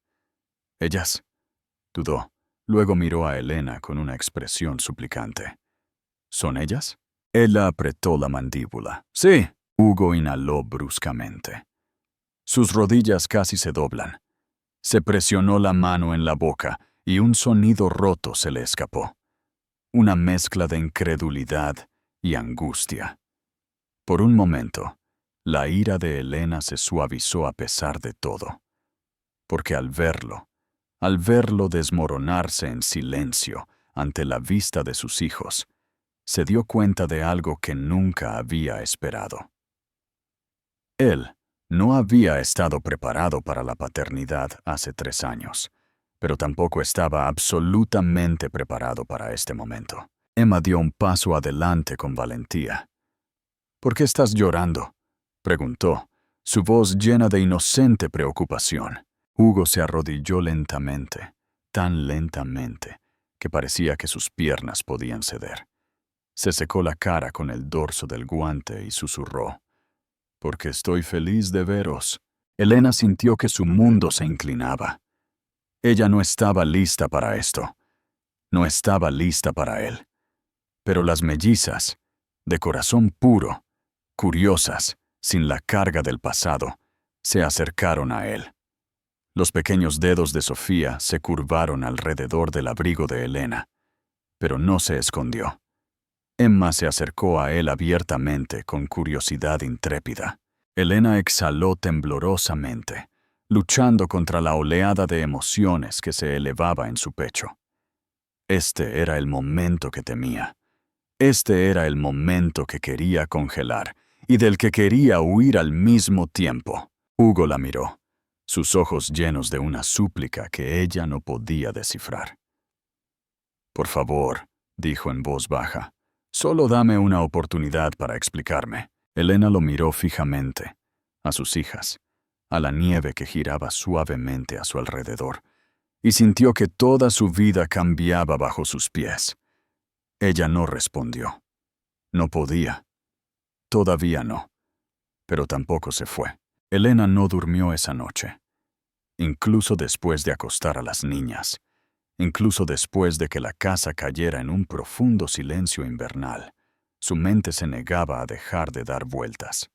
¿Ellas? Dudó. Luego miró a Elena con una expresión suplicante. ¿Son ellas? Ella apretó la mandíbula. Sí. Hugo inhaló bruscamente. Sus rodillas casi se doblan. Se presionó la mano en la boca y un sonido roto se le escapó. Una mezcla de incredulidad y angustia. Por un momento, la ira de Elena se suavizó a pesar de todo. Porque al verlo desmoronarse en silencio ante la vista de sus hijos, se dio cuenta de algo que nunca había esperado. Él no había estado preparado para la paternidad hace 3 años, pero tampoco estaba absolutamente preparado para este momento. Emma dio un paso adelante con valentía. ¿Por qué estás llorando?, preguntó, su voz llena de inocente preocupación. Hugo se arrodilló lentamente, tan lentamente, que parecía que sus piernas podían ceder. Se secó la cara con el dorso del guante y susurró. «Porque estoy feliz de veros». Elena sintió que su mundo se inclinaba. Ella no estaba lista para esto. No estaba lista para él. Pero las mellizas, de corazón puro, curiosas, sin la carga del pasado, se acercaron a él. Los pequeños dedos de Sofía se curvaron alrededor del abrigo de Elena, pero no se escondió. Emma se acercó a él abiertamente con curiosidad intrépida. Elena exhaló temblorosamente, luchando contra la oleada de emociones que se elevaba en su pecho. Este era el momento que temía. Este era el momento que quería congelar y del que quería huir al mismo tiempo. Hugo la miró, sus ojos llenos de una súplica que ella no podía descifrar. «Por favor», dijo en voz baja, «solo dame una oportunidad para explicarme». Elena lo miró fijamente, a sus hijas, a la nieve que giraba suavemente a su alrededor, y sintió que toda su vida cambiaba bajo sus pies. Ella no respondió. No podía. Todavía no. Pero tampoco se fue. Elena no durmió esa noche. Incluso después de acostar a las niñas. Incluso después de que la casa cayera en un profundo silencio invernal, su mente se negaba a dejar de dar vueltas.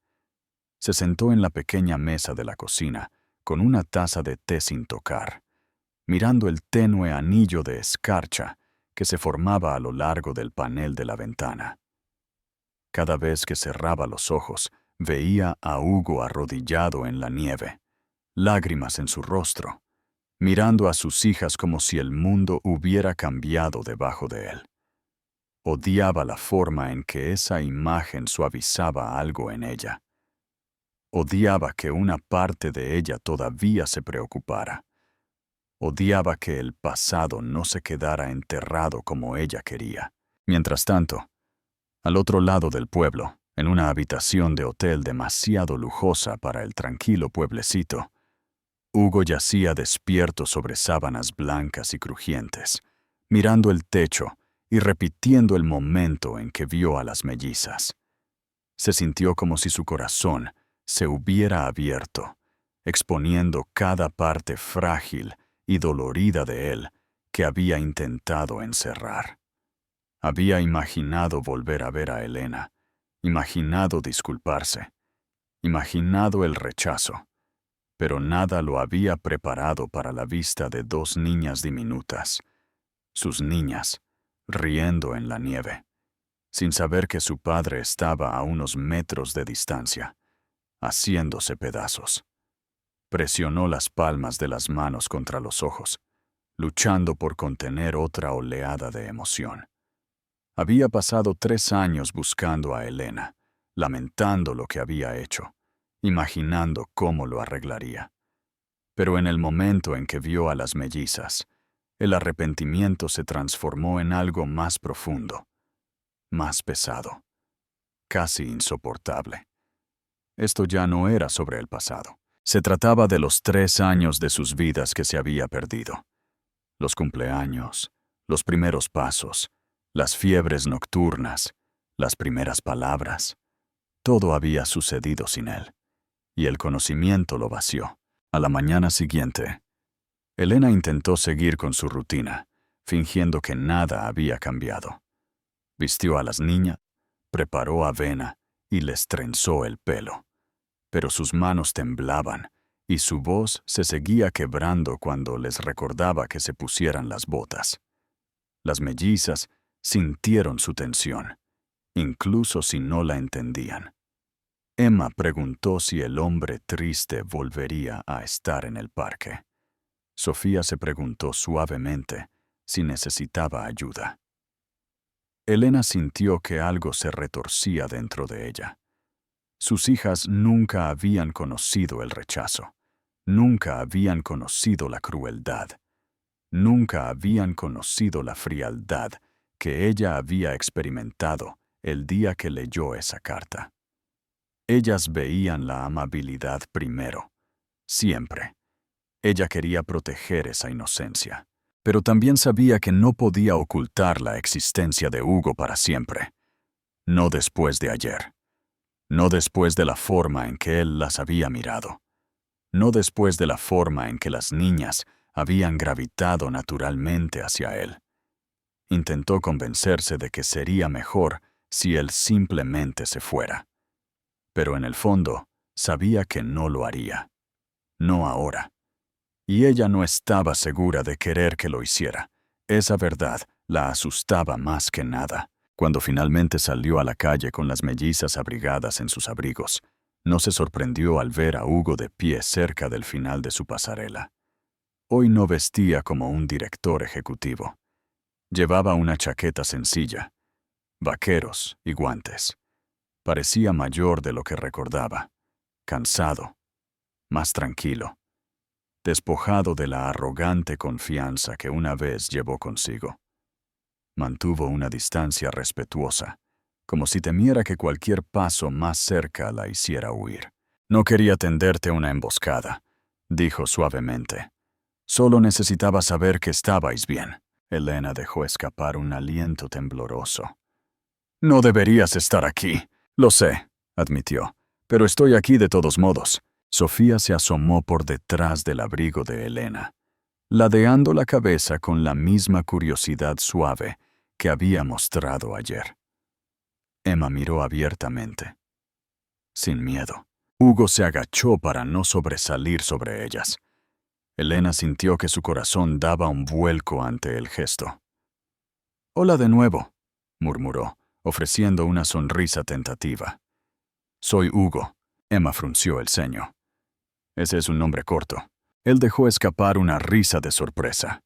Se sentó en la pequeña mesa de la cocina, con una taza de té sin tocar, mirando el tenue anillo de escarcha que se formaba a lo largo del panel de la ventana. Cada vez que cerraba los ojos, veía a Hugo arrodillado en la nieve, lágrimas en su rostro, mirando a sus hijas como si el mundo hubiera cambiado debajo de él. Odiaba la forma en que esa imagen suavizaba algo en ella. Odiaba que una parte de ella todavía se preocupara. Odiaba que el pasado no se quedara enterrado como ella quería. Mientras tanto, al otro lado del pueblo, en una habitación de hotel demasiado lujosa para el tranquilo pueblecito, Hugo yacía despierto sobre sábanas blancas y crujientes, mirando el techo y repitiendo el momento en que vio a las mellizas. Se sintió como si su corazón se hubiera abierto, exponiendo cada parte frágil y dolorida de él que había intentado encerrar. Había imaginado volver a ver a Elena, imaginado disculparse, imaginado el rechazo, pero nada lo había preparado para la vista de 2 niñas diminutas, sus niñas, riendo en la nieve, sin saber que su padre estaba a unos metros de distancia, haciéndose pedazos. Presionó las palmas de las manos contra los ojos, luchando por contener otra oleada de emoción. Había pasado 3 años buscando a Elena, lamentando lo que había hecho, imaginando cómo lo arreglaría. Pero en el momento en que vio a las mellizas, el arrepentimiento se transformó en algo más profundo, más pesado, casi insoportable. Esto ya no era sobre el pasado. Se trataba de los 3 años de sus vidas que se había perdido. los cumpleaños, los primeros pasos, las fiebres nocturnas, las primeras palabras. Todo había sucedido sin él, y el conocimiento lo vació. A la mañana siguiente, Elena intentó seguir con su rutina, fingiendo que nada había cambiado. Vistió a las niñas, preparó avena y les trenzó el pelo. Pero sus manos temblaban y su voz se seguía quebrando cuando les recordaba que se pusieran las botas. Las mellizas sintieron su tensión, incluso si no la entendían. Emma preguntó si el hombre triste volvería a estar en el parque. Sofía se preguntó suavemente si necesitaba ayuda. Elena sintió que algo se retorcía dentro de ella. Sus hijas nunca habían conocido el rechazo, nunca habían conocido la crueldad, nunca habían conocido la frialdad que ella había experimentado el día que leyó esa carta. Ellas veían la amabilidad primero, siempre. Ella quería proteger esa inocencia, pero también sabía que no podía ocultar la existencia de Hugo para siempre. No después de ayer. No después de la forma en que él las había mirado. No después de la forma en que las niñas habían gravitado naturalmente hacia él. Intentó convencerse de que sería mejor si él simplemente se fuera. Pero en el fondo, sabía que no lo haría. No ahora. Y ella no estaba segura de querer que lo hiciera. Esa verdad la asustaba más que nada. Cuando finalmente salió a la calle con las mellizas abrigadas en sus abrigos, no se sorprendió al ver a Hugo de pie cerca del final de su pasarela. Hoy no vestía como un director ejecutivo. Llevaba una chaqueta sencilla, vaqueros y guantes. Parecía mayor de lo que recordaba, cansado, más tranquilo, despojado de la arrogante confianza que una vez llevó consigo. Mantuvo una distancia respetuosa, como si temiera que cualquier paso más cerca la hiciera huir. No quería tenderte una emboscada, dijo suavemente. Solo necesitaba saber que estabais bien. Elena dejó escapar un aliento tembloroso. No deberías estar aquí. Lo sé, admitió, pero estoy aquí de todos modos. Sofía se asomó por detrás del abrigo de Elena, ladeando la cabeza con la misma curiosidad suave que había mostrado ayer. Emma miró abiertamente, sin miedo. Hugo se agachó para no sobresalir sobre ellas. Elena sintió que su corazón daba un vuelco ante el gesto. «Hola de nuevo», murmuró, ofreciendo una sonrisa tentativa. «Soy Hugo», Emma frunció el ceño. Ese es un nombre corto. Él dejó escapar una risa de sorpresa.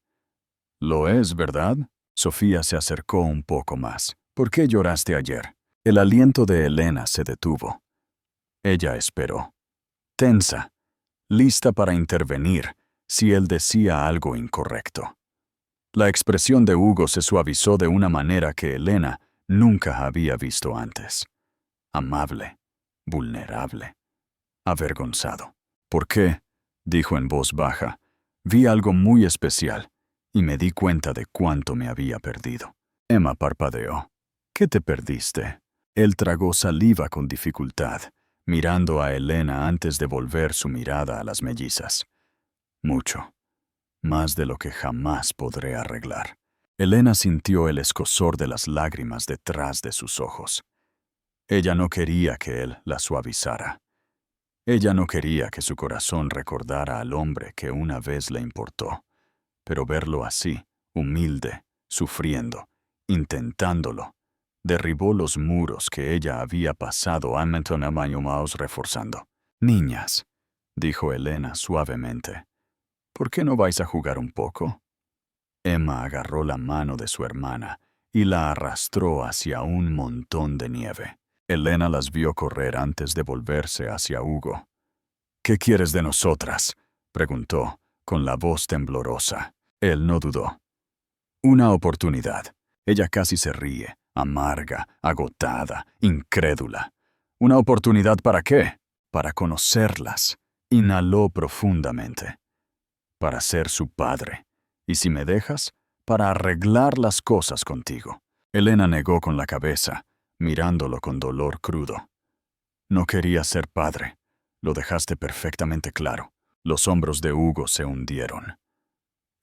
«¿Lo es, verdad?» Sofía se acercó un poco más. «¿Por qué lloraste ayer?» El aliento de Elena se detuvo. Ella esperó, tensa, lista para intervenir si él decía algo incorrecto. La expresión de Hugo se suavizó de una manera que Elena nunca había visto antes. Amable, vulnerable, avergonzado. «¿Por qué?», dijo en voz baja. «Vi algo muy especial y me di cuenta de cuánto me había perdido». Emma parpadeó. «¿Qué te perdiste?» Él tragó saliva con dificultad, mirando a Elena antes de volver su mirada a las mellizas. «Mucho. Más de lo que jamás podré arreglar». Elena sintió el escozor de las lágrimas detrás de sus ojos. Ella no quería que él la suavizara. Ella no quería que su corazón recordara al hombre que una vez le importó. Pero verlo así, humilde, sufriendo, intentándolo, derribó los muros que ella había pasado amañomaos reforzando. «Niñas», dijo Elena suavemente, «¿por qué no vais a jugar un poco?» Emma agarró la mano de su hermana y la arrastró hacia un montón de nieve. Elena las vio correr antes de volverse hacia Hugo. «¿Qué quieres de nosotras?», preguntó, con la voz temblorosa. Él no dudó. «Una oportunidad». Ella casi se ríe, amarga, agotada, incrédula. «¿Una oportunidad para qué?» «Para conocerlas». Inhaló profundamente. «Para ser su padre Y si me dejas, para arreglar las cosas contigo. Elena negó con la cabeza, mirándolo con dolor crudo. No quería ser padre. Lo dejaste perfectamente claro. Los hombros de Hugo se hundieron.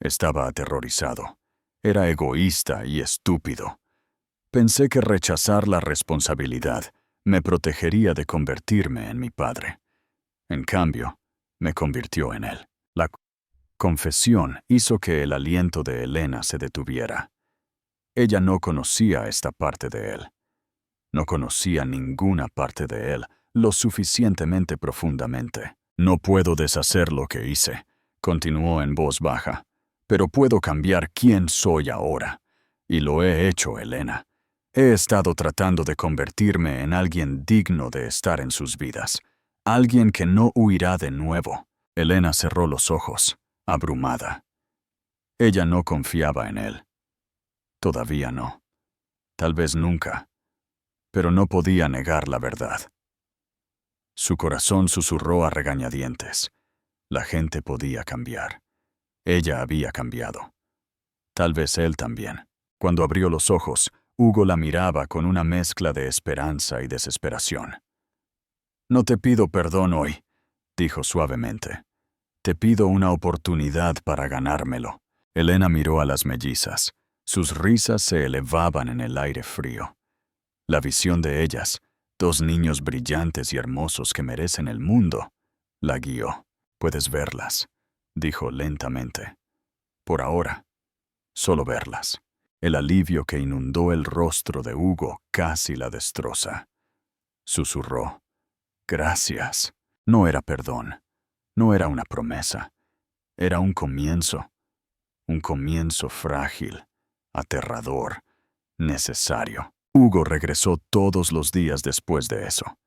Estaba aterrorizado. Era egoísta y estúpido. Pensé que rechazar la responsabilidad me protegería de convertirme en mi padre. En cambio, me convirtió en él. La confesión hizo que el aliento de Elena se detuviera. Ella no conocía esta parte de él. No conocía ninguna parte de él lo suficientemente profundamente. No puedo deshacer lo que hice, continuó en voz baja, pero puedo cambiar quién soy ahora. Y lo he hecho, Elena. He estado tratando de convertirme en alguien digno de estar en sus vidas. Alguien que no huirá de nuevo. Elena cerró los ojos, abrumada. Ella no confiaba en él. Todavía no. Tal vez nunca. Pero no podía negar la verdad. Su corazón susurró a regañadientes. La gente podía cambiar. Ella había cambiado. Tal vez él también. Cuando abrió los ojos, Hugo la miraba con una mezcla de esperanza y desesperación. «No te pido perdón hoy», dijo suavemente. «Te pido una oportunidad para ganármelo». Elena miró a las mellizas. Sus risas se elevaban en el aire frío. La visión de ellas, dos niños brillantes y hermosos que merecen el mundo, la guió. «Puedes verlas», dijo lentamente. «Por ahora, solo verlas». El alivio que inundó el rostro de Hugo casi la destroza. Susurró. «Gracias». No era perdón. No era una promesa. Era un comienzo frágil, aterrador, necesario. Hugo regresó todos los días después de eso.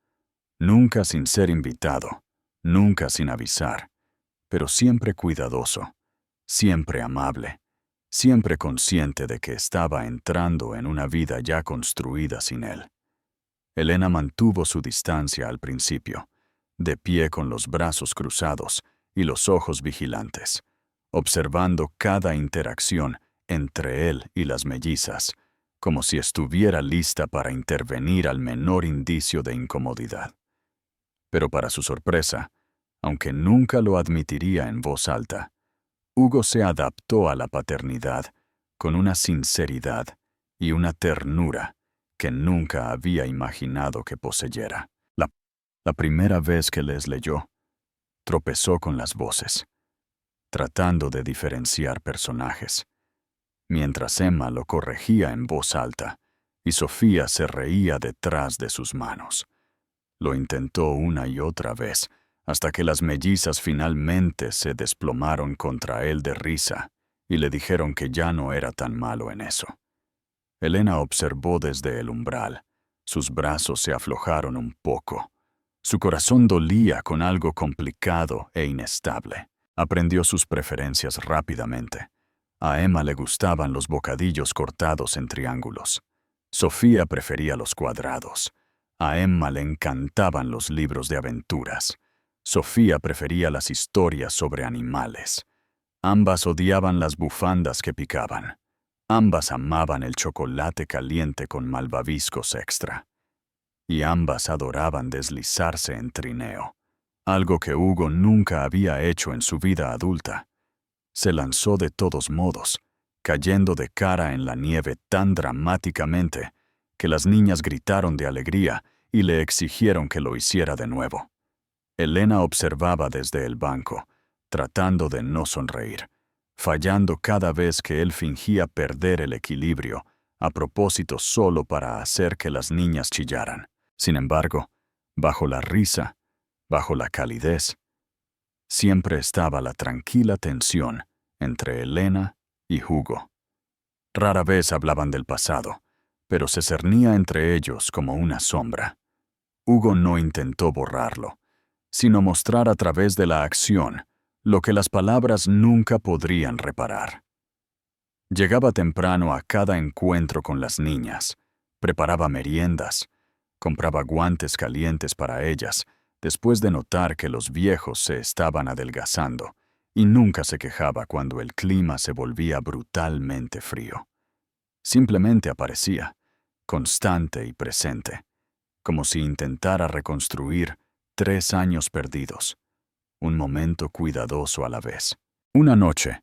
Nunca sin ser invitado, nunca sin avisar, pero siempre cuidadoso, siempre amable, siempre consciente de que estaba entrando en una vida ya construida sin él. Elena mantuvo su distancia al principio, de pie con los brazos cruzados y los ojos vigilantes, observando cada interacción entre él y las mellizas, como si estuviera lista para intervenir al menor indicio de incomodidad. Pero para su sorpresa, aunque nunca lo admitiría en voz alta, Hugo se adaptó a la paternidad con una sinceridad y una ternura que nunca había imaginado que poseyera. La primera vez que les leyó, tropezó con las voces, tratando de diferenciar personajes, mientras Emma lo corregía en voz alta y Sofía se reía detrás de sus manos. Lo intentó una y otra vez, hasta que las mellizas finalmente se desplomaron contra él de risa y le dijeron que ya no era tan malo en eso. Elena observó desde el umbral. Sus brazos se aflojaron un poco. Su corazón dolía con algo complicado e inestable. Aprendió sus preferencias rápidamente. A Emma le gustaban los bocadillos cortados en triángulos. Sofía prefería los cuadrados. A Emma le encantaban los libros de aventuras. Sofía prefería las historias sobre animales. Ambas odiaban las bufandas que picaban. Ambas amaban el chocolate caliente con malvaviscos extra. Y ambas adoraban deslizarse en trineo, algo que Hugo nunca había hecho en su vida adulta. Se lanzó de todos modos, cayendo de cara en la nieve tan dramáticamente que las niñas gritaron de alegría y le exigieron que lo hiciera de nuevo. Elena observaba desde el banco, tratando de no sonreír, fallando cada vez que él fingía perder el equilibrio, a propósito solo para hacer que las niñas chillaran. Sin embargo, bajo la risa, bajo la calidez, siempre estaba la tranquila tensión entre Elena y Hugo. Rara vez hablaban del pasado, pero se cernía entre ellos como una sombra. Hugo no intentó borrarlo, sino mostrar a través de la acción lo que las palabras nunca podrían reparar. Llegaba temprano a cada encuentro con las niñas, preparaba meriendas, compraba guantes calientes para ellas, después de notar que los viejos se estaban adelgazando, y nunca se quejaba cuando el clima se volvía brutalmente frío. Simplemente aparecía, constante y presente, como si intentara reconstruir 3 años perdidos, un momento cuidadoso a la vez. Una noche,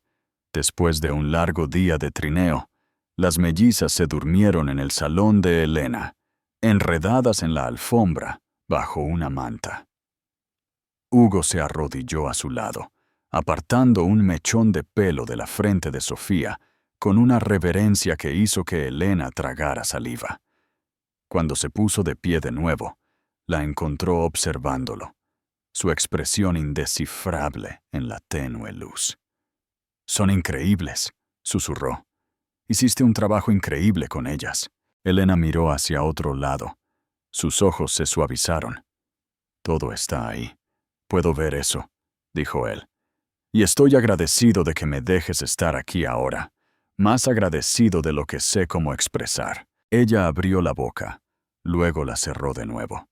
después de un largo día de trineo, las mellizas se durmieron en el salón de Elena, enredadas en la alfombra, bajo una manta. Hugo se arrodilló a su lado, apartando un mechón de pelo de la frente de Sofía, con una reverencia que hizo que Elena tragara saliva. Cuando se puso de pie de nuevo, la encontró observándolo, su expresión indescifrable en la tenue luz. «Son increíbles», susurró. «Hiciste un trabajo increíble con ellas». Elena miró hacia otro lado. Sus ojos se suavizaron. «Todo está ahí. Puedo ver eso», dijo él. «Y estoy agradecido de que me dejes estar aquí ahora. Más agradecido de lo que sé cómo expresar». Ella abrió la boca, luego la cerró de nuevo.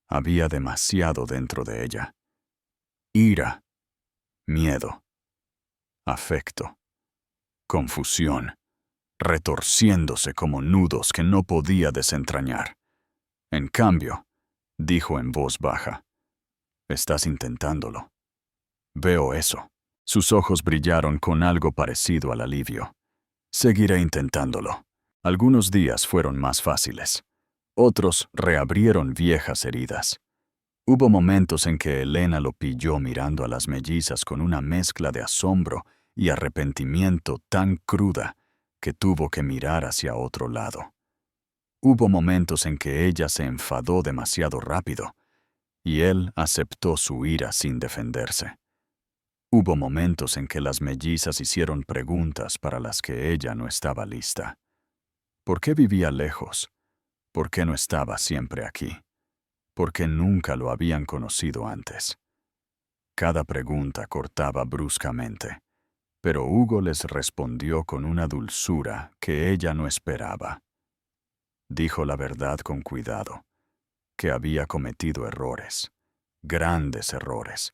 Había demasiado dentro de ella. Ira, miedo, afecto, confusión, retorciéndose como nudos que no podía desentrañar. En cambio, dijo en voz baja, «Estás intentándolo». «Veo eso». Sus ojos brillaron con algo parecido al alivio. «Seguiré intentándolo». Algunos días fueron más fáciles. Otros reabrieron viejas heridas. Hubo momentos en que Elena lo pilló mirando a las mellizas con una mezcla de asombro y arrepentimiento tan cruda que tuvo que mirar hacia otro lado. Hubo momentos en que ella se enfadó demasiado rápido, y él aceptó su ira sin defenderse. Hubo momentos en que las mellizas hicieron preguntas para las que ella no estaba lista. ¿Por qué vivía lejos? ¿Por qué no estaba siempre aquí? ¿Por qué nunca lo habían conocido antes? Cada pregunta cortaba bruscamente, pero Hugo les respondió con una dulzura que ella no esperaba. Dijo la verdad con cuidado, que había cometido errores, grandes errores,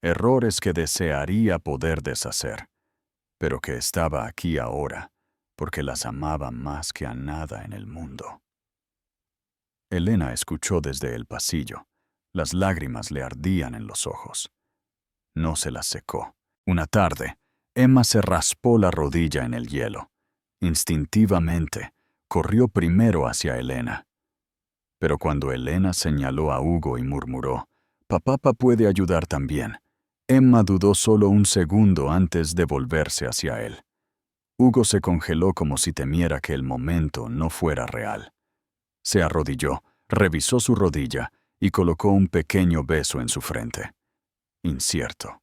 errores que desearía poder deshacer, pero que estaba aquí ahora, porque las amaba más que a nada en el mundo. Elena escuchó desde el pasillo. Las lágrimas le ardían en los ojos. No se las secó. Una tarde, Emma se raspó la rodilla en el hielo. Instintivamente, corrió primero hacia Elena. Pero cuando Elena señaló a Hugo y murmuró, «Papá puede ayudar también», Emma dudó solo un segundo antes de volverse hacia él. Hugo se congeló como si temiera que el momento no fuera real. Se arrodilló, revisó su rodilla y colocó un pequeño beso en su frente. Incierto,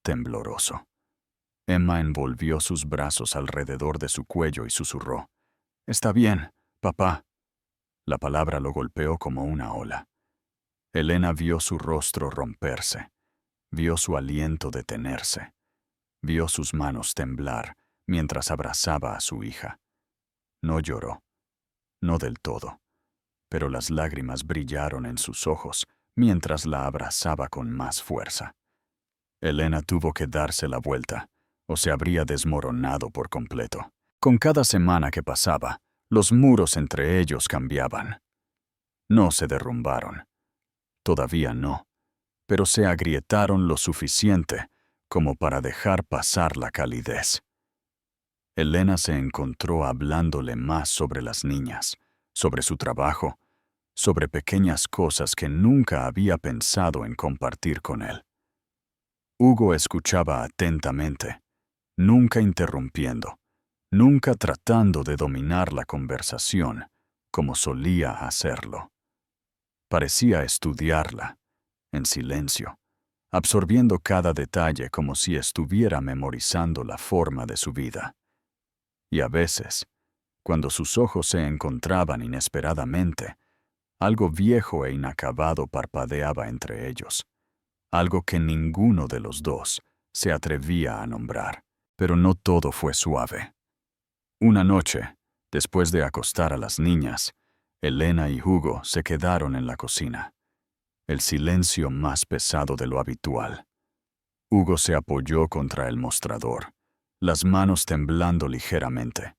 tembloroso. Emma envolvió sus brazos alrededor de su cuello y susurró, «Está bien, papá». La palabra lo golpeó como una ola. Elena vio su rostro romperse, vio su aliento detenerse, vio sus manos temblar mientras abrazaba a su hija. No lloró, no del todo, pero las lágrimas brillaron en sus ojos mientras la abrazaba con más fuerza. Elena tuvo que darse la vuelta, o se habría desmoronado por completo. Con cada semana que pasaba, los muros entre ellos cambiaban. No se derrumbaron. Todavía no, pero se agrietaron lo suficiente como para dejar pasar la calidez. Elena se encontró hablándole más sobre las niñas, sobre su trabajo, sobre pequeñas cosas que nunca había pensado en compartir con él. Hugo escuchaba atentamente, nunca interrumpiendo, nunca tratando de dominar la conversación, como solía hacerlo. Parecía estudiarla, en silencio, absorbiendo cada detalle como si estuviera memorizando la forma de su vida. Y a veces, cuando sus ojos se encontraban inesperadamente, algo viejo e inacabado parpadeaba entre ellos, algo que ninguno de los dos se atrevía a nombrar. Pero no todo fue suave. Una noche, después de acostar a las niñas, Elena y Hugo se quedaron en la cocina. El silencio más pesado de lo habitual. Hugo se apoyó contra el mostrador, las manos temblando ligeramente.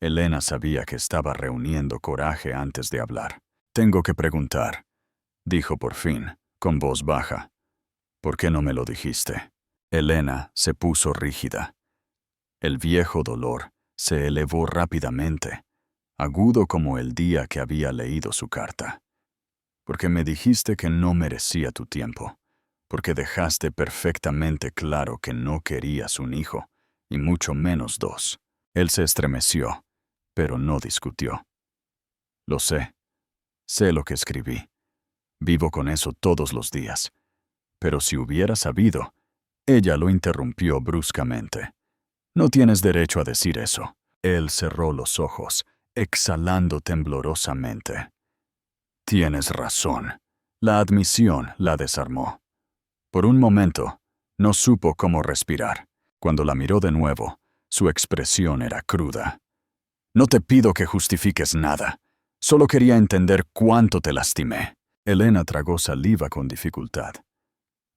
Elena sabía que estaba reuniendo coraje antes de hablar. «Tengo que preguntar», dijo por fin, con voz baja. «¿Por qué no me lo dijiste?» Elena se puso rígida. El viejo dolor se elevó rápidamente, agudo como el día que había leído su carta. «Porque me dijiste que no merecía tu tiempo, porque dejaste perfectamente claro que no querías un hijo, y mucho menos dos». Él se estremeció, pero no discutió. «Lo sé lo que escribí. Vivo con eso todos los días. Pero si hubiera sabido...» Ella lo interrumpió bruscamente. «No tienes derecho a decir eso». Él cerró los ojos, exhalando temblorosamente. «Tienes razón». La admisión la desarmó. Por un momento, no supo cómo respirar. Cuando la miró de nuevo, su expresión era cruda. «No te pido que justifiques nada. Solo quería entender cuánto te lastimé». Elena tragó saliva con dificultad.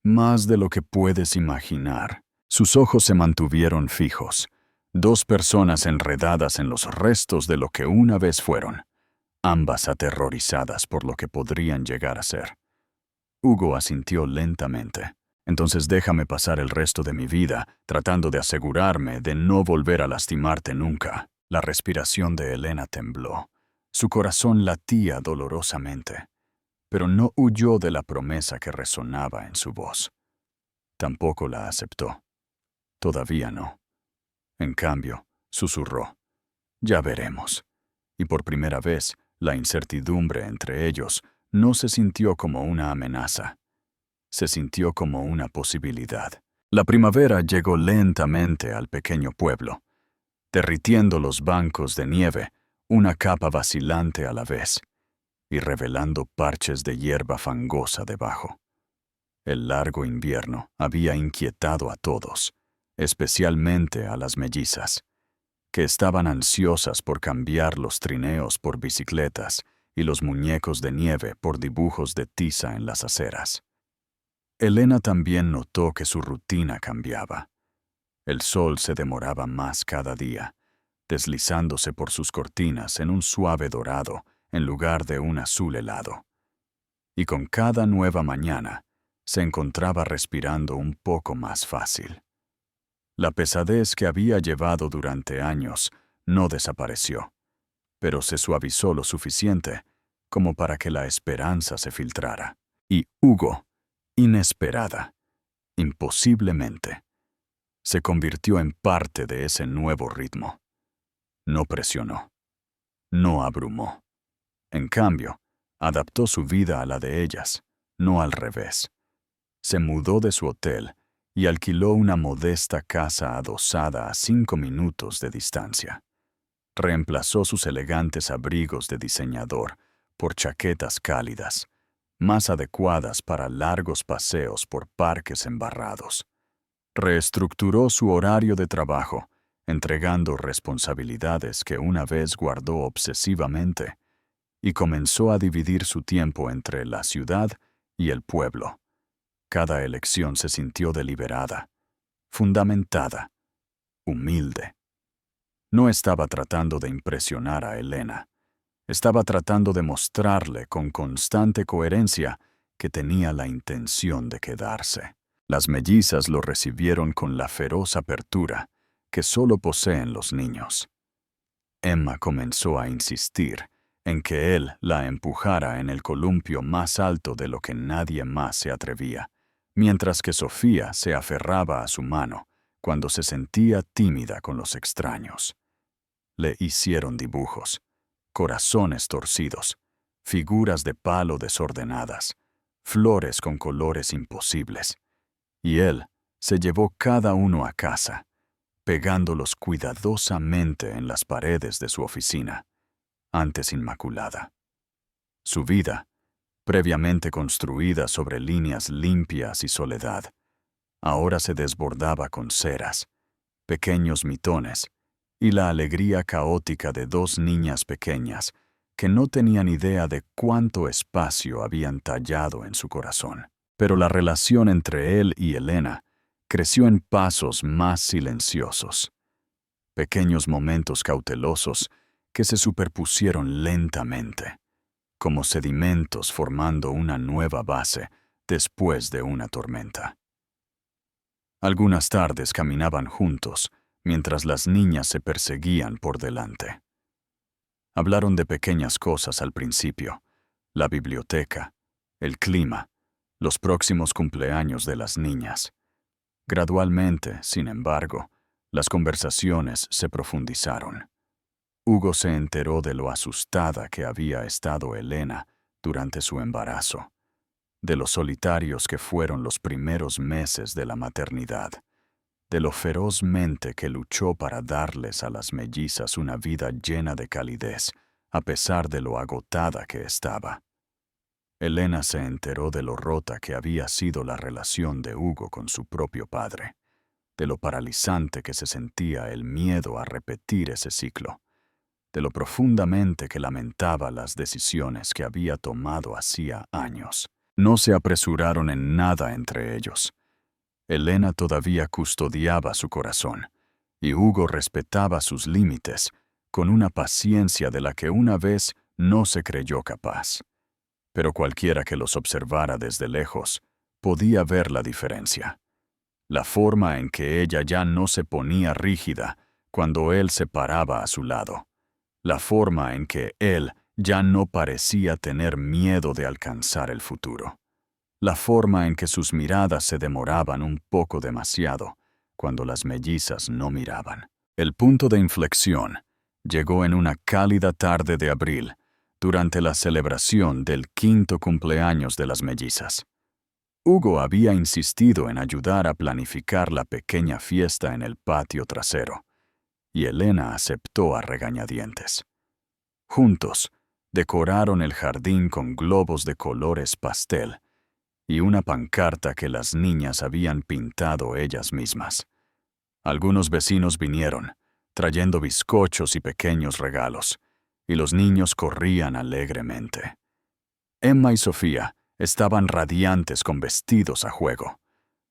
«Más de lo que puedes imaginar». Sus ojos se mantuvieron fijos. Dos personas enredadas en los restos de lo que una vez fueron, ambas aterrorizadas por lo que podrían llegar a ser. Hugo asintió lentamente. «Entonces déjame pasar el resto de mi vida tratando de asegurarme de no volver a lastimarte nunca». La respiración de Elena tembló. Su corazón latía dolorosamente, pero no huyó de la promesa que resonaba en su voz. Tampoco la aceptó. Todavía no. En cambio, susurró: «Ya veremos». Y por primera vez, la incertidumbre entre ellos no se sintió como una amenaza. Se sintió como una posibilidad. La primavera llegó lentamente al pequeño pueblo, derritiendo los bancos de nieve, una capa vacilante a la vez, y revelando parches de hierba fangosa debajo. El largo invierno había inquietado a todos, especialmente a las mellizas, que estaban ansiosas por cambiar los trineos por bicicletas y los muñecos de nieve por dibujos de tiza en las aceras. Elena también notó que su rutina cambiaba. El sol se demoraba más cada día, deslizándose por sus cortinas en un suave dorado en lugar de un azul helado. Y con cada nueva mañana, se encontraba respirando un poco más fácil. La pesadez que había llevado durante años no desapareció, pero se suavizó lo suficiente como para que la esperanza se filtrara. Y Hugo, inesperada, imposiblemente, se convirtió en parte de ese nuevo ritmo. No presionó, no abrumó. En cambio, adaptó su vida a la de ellas, no al revés. Se mudó de su hotel y alquiló una modesta casa adosada a 5 minutos de distancia. Reemplazó sus elegantes abrigos de diseñador por chaquetas cálidas, más adecuadas para largos paseos por parques embarrados. Reestructuró su horario de trabajo, entregando responsabilidades que una vez guardó obsesivamente, y comenzó a dividir su tiempo entre la ciudad y el pueblo. Cada elección se sintió deliberada, fundamentada, humilde. No estaba tratando de impresionar a Elena. Estaba tratando de mostrarle con constante coherencia que tenía la intención de quedarse. Las mellizas lo recibieron con la feroz apertura que solo poseen los niños. Emma comenzó a insistir en que él la empujara en el columpio más alto de lo que nadie más se atrevía, mientras que Sofía se aferraba a su mano cuando se sentía tímida con los extraños. Le hicieron dibujos, corazones torcidos, figuras de palo desordenadas, flores con colores imposibles, y él se llevó cada uno a casa, pegándolos cuidadosamente en las paredes de su oficina, antes inmaculada. Su vida, previamente construida sobre líneas limpias y soledad, ahora se desbordaba con ceras, pequeños mitones y la alegría caótica de 2 niñas pequeñas que no tenían idea de cuánto espacio habían tallado en su corazón. Pero la relación entre él y Elena creció en pasos más silenciosos, pequeños momentos cautelosos que se superpusieron lentamente, como sedimentos formando una nueva base después de una tormenta. Algunas tardes caminaban juntos mientras las niñas se perseguían por delante. Hablaron de pequeñas cosas al principio: la biblioteca, el clima, los próximos cumpleaños de las niñas. Gradualmente, sin embargo, las conversaciones se profundizaron. Hugo se enteró de lo asustada que había estado Elena durante su embarazo, de lo solitarios que fueron los primeros meses de la maternidad, de lo ferozmente que luchó para darles a las mellizas una vida llena de calidez, a pesar de lo agotada que estaba. Elena se enteró de lo rota que había sido la relación de Hugo con su propio padre, de lo paralizante que se sentía el miedo a repetir ese ciclo, de lo profundamente que lamentaba las decisiones que había tomado hacía años. No se apresuraron en nada entre ellos. Elena todavía custodiaba su corazón, y Hugo respetaba sus límites con una paciencia de la que una vez no se creyó capaz. Pero cualquiera que los observara desde lejos podía ver la diferencia. La forma en que ella ya no se ponía rígida cuando él se paraba a su lado. La forma en que él ya no parecía tener miedo de alcanzar el futuro. La forma en que sus miradas se demoraban un poco demasiado cuando las mellizas no miraban. El punto de inflexión llegó en una cálida tarde de abril, durante la celebración del 5º cumpleaños de las mellizas. Hugo había insistido en ayudar a planificar la pequeña fiesta en el patio trasero, y Elena aceptó a regañadientes. Juntos, decoraron el jardín con globos de colores pastel y una pancarta que las niñas habían pintado ellas mismas. Algunos vecinos vinieron, trayendo bizcochos y pequeños regalos, y los niños corrían alegremente. Emma y Sofía estaban radiantes con vestidos a juego,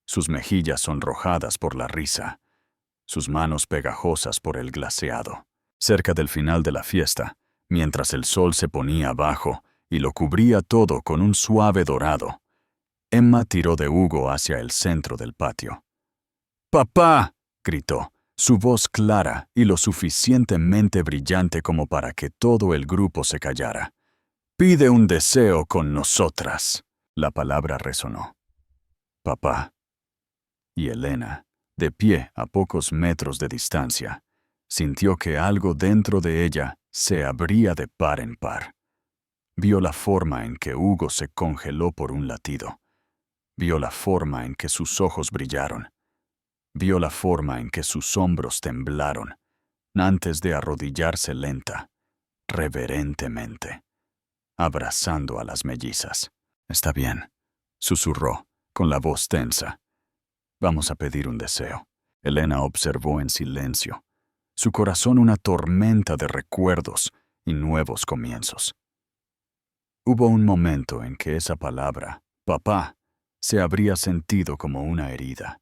sus mejillas sonrojadas por la risa, sus manos pegajosas por el glaseado. Cerca del final de la fiesta, mientras el sol se ponía abajo y lo cubría todo con un suave dorado, Emma tiró de Hugo hacia el centro del patio. ¡Papá!, gritó, su voz clara y lo suficientemente brillante como para que todo el grupo se callara. «Pide un deseo con nosotras». La palabra resonó. «Papá». Y Elena, de pie a pocos metros de distancia, sintió que algo dentro de ella se abría de par en par. Vio la forma en que Hugo se congeló por un latido. Vio la forma en que sus ojos brillaron. Vio la forma en que sus hombros temblaron, antes de arrodillarse lenta, reverentemente, abrazando a las mellizas. «Está bien», susurró, con la voz tensa. «Vamos a pedir un deseo». Elena observó en silencio, su corazón una tormenta de recuerdos y nuevos comienzos. Hubo un momento en que esa palabra, papá, se habría sentido como una herida.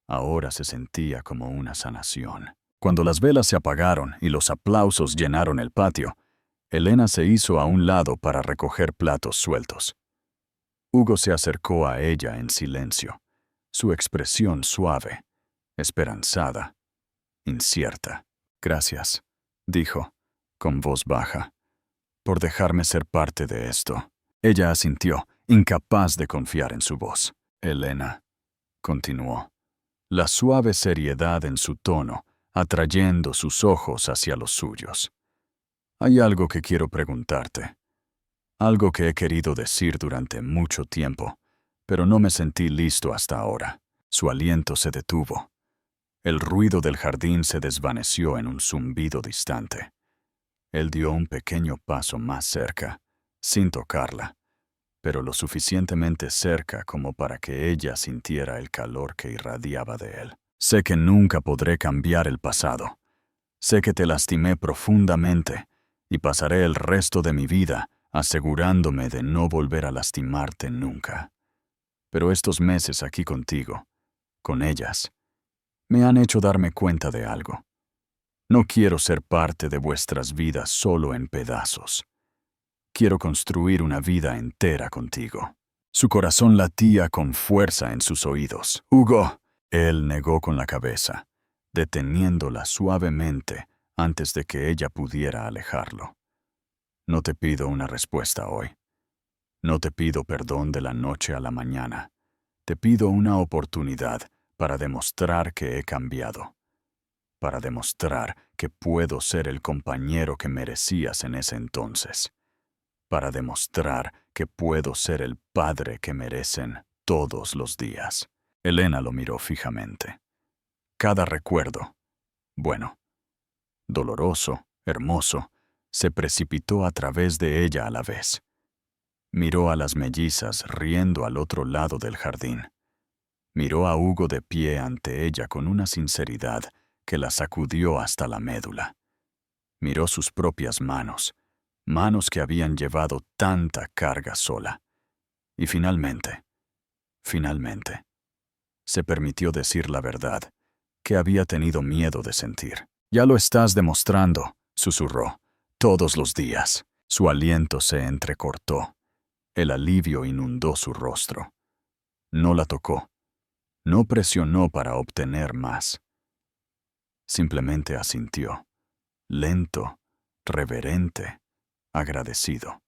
Ahora se sentía como una sanación. Cuando las velas se apagaron y los aplausos llenaron el patio, Elena se hizo a un lado para recoger platos sueltos. Hugo se acercó a ella en silencio, su expresión suave, esperanzada, incierta. «Gracias», dijo, con voz baja, «por dejarme ser parte de esto». Ella asintió, incapaz de confiar en su voz. «Elena», continuó, la suave seriedad en su tono, atrayendo sus ojos hacia los suyos. «Hay algo que quiero preguntarte. Algo que he querido decir durante mucho tiempo, pero no me sentí listo hasta ahora». Su aliento se detuvo. El ruido del jardín se desvaneció en un zumbido distante. Él dio un pequeño paso más cerca, sin tocarla, pero lo suficientemente cerca como para que ella sintiera el calor que irradiaba de él. «Sé que nunca podré cambiar el pasado. Sé que te lastimé profundamente y pasaré el resto de mi vida asegurándome de no volver a lastimarte nunca. Pero estos meses aquí contigo con ellas, me han hecho darme cuenta de algo. No quiero ser parte de vuestras vidas solo en pedazos. Quiero construir una vida entera contigo. Su corazón latía con fuerza en sus oídos. «Hugo», él negó con la cabeza, deteniéndola suavemente antes de que ella pudiera alejarlo. «No te pido una respuesta hoy. No te pido perdón de la noche a la mañana. Te pido una oportunidad para demostrar que he cambiado. Para demostrar que puedo ser el compañero que merecías en ese entonces. Para demostrar que puedo ser el padre que merecen todos los días». Elena lo miró fijamente. Cada recuerdo, bueno, doloroso, hermoso, se precipitó a través de ella a la vez. Miró a las mellizas riendo al otro lado del jardín. Miró a Hugo de pie ante ella con una sinceridad que la sacudió hasta la médula. Miró sus propias manos, manos que habían llevado tanta carga sola. Y finalmente, se permitió decir la verdad, que había tenido miedo de sentir. «Ya lo estás demostrando», susurró, «todos los días». Su aliento se entrecortó. El alivio inundó su rostro. No la tocó. No presionó para obtener más. Simplemente asintió, lento, reverente, agradecido.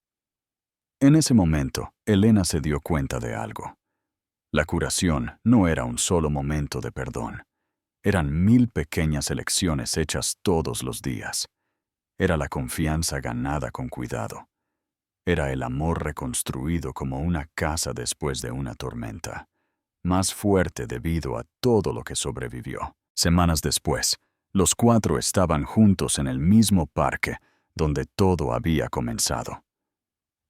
En ese momento, Elena se dio cuenta de algo. La curación no era un solo momento de perdón. Eran 1000 pequeñas elecciones hechas todos los días. Era la confianza ganada con cuidado. Era el amor reconstruido como una casa después de una tormenta, más fuerte debido a todo lo que sobrevivió. Semanas después, los 4 estaban juntos en el mismo parque donde todo había comenzado.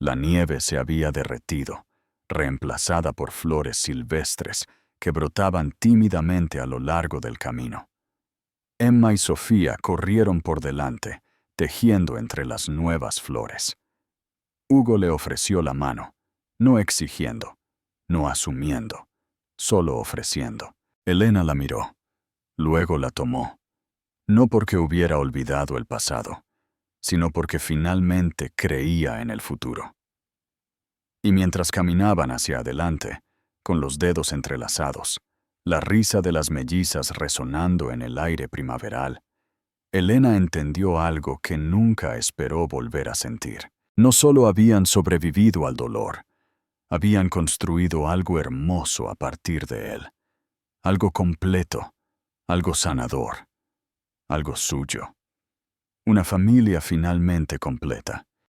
La nieve se había derretido, reemplazada por flores silvestres que brotaban tímidamente a lo largo del camino. Emma y Sofía corrieron por delante, tejiendo entre las nuevas flores. Hugo le ofreció la mano, no exigiendo, no asumiendo, solo ofreciendo. Elena la miró, luego la tomó, no porque hubiera olvidado el pasado, sino porque finalmente creía en el futuro. Y mientras caminaban hacia adelante, con los dedos entrelazados, la risa de las mellizas resonando en el aire primaveral, Elena entendió algo que nunca esperó volver a sentir. No solo habían sobrevivido al dolor, habían construido algo hermoso a partir de él, algo completo, algo sanador, algo suyo. Una familia finalmente completa.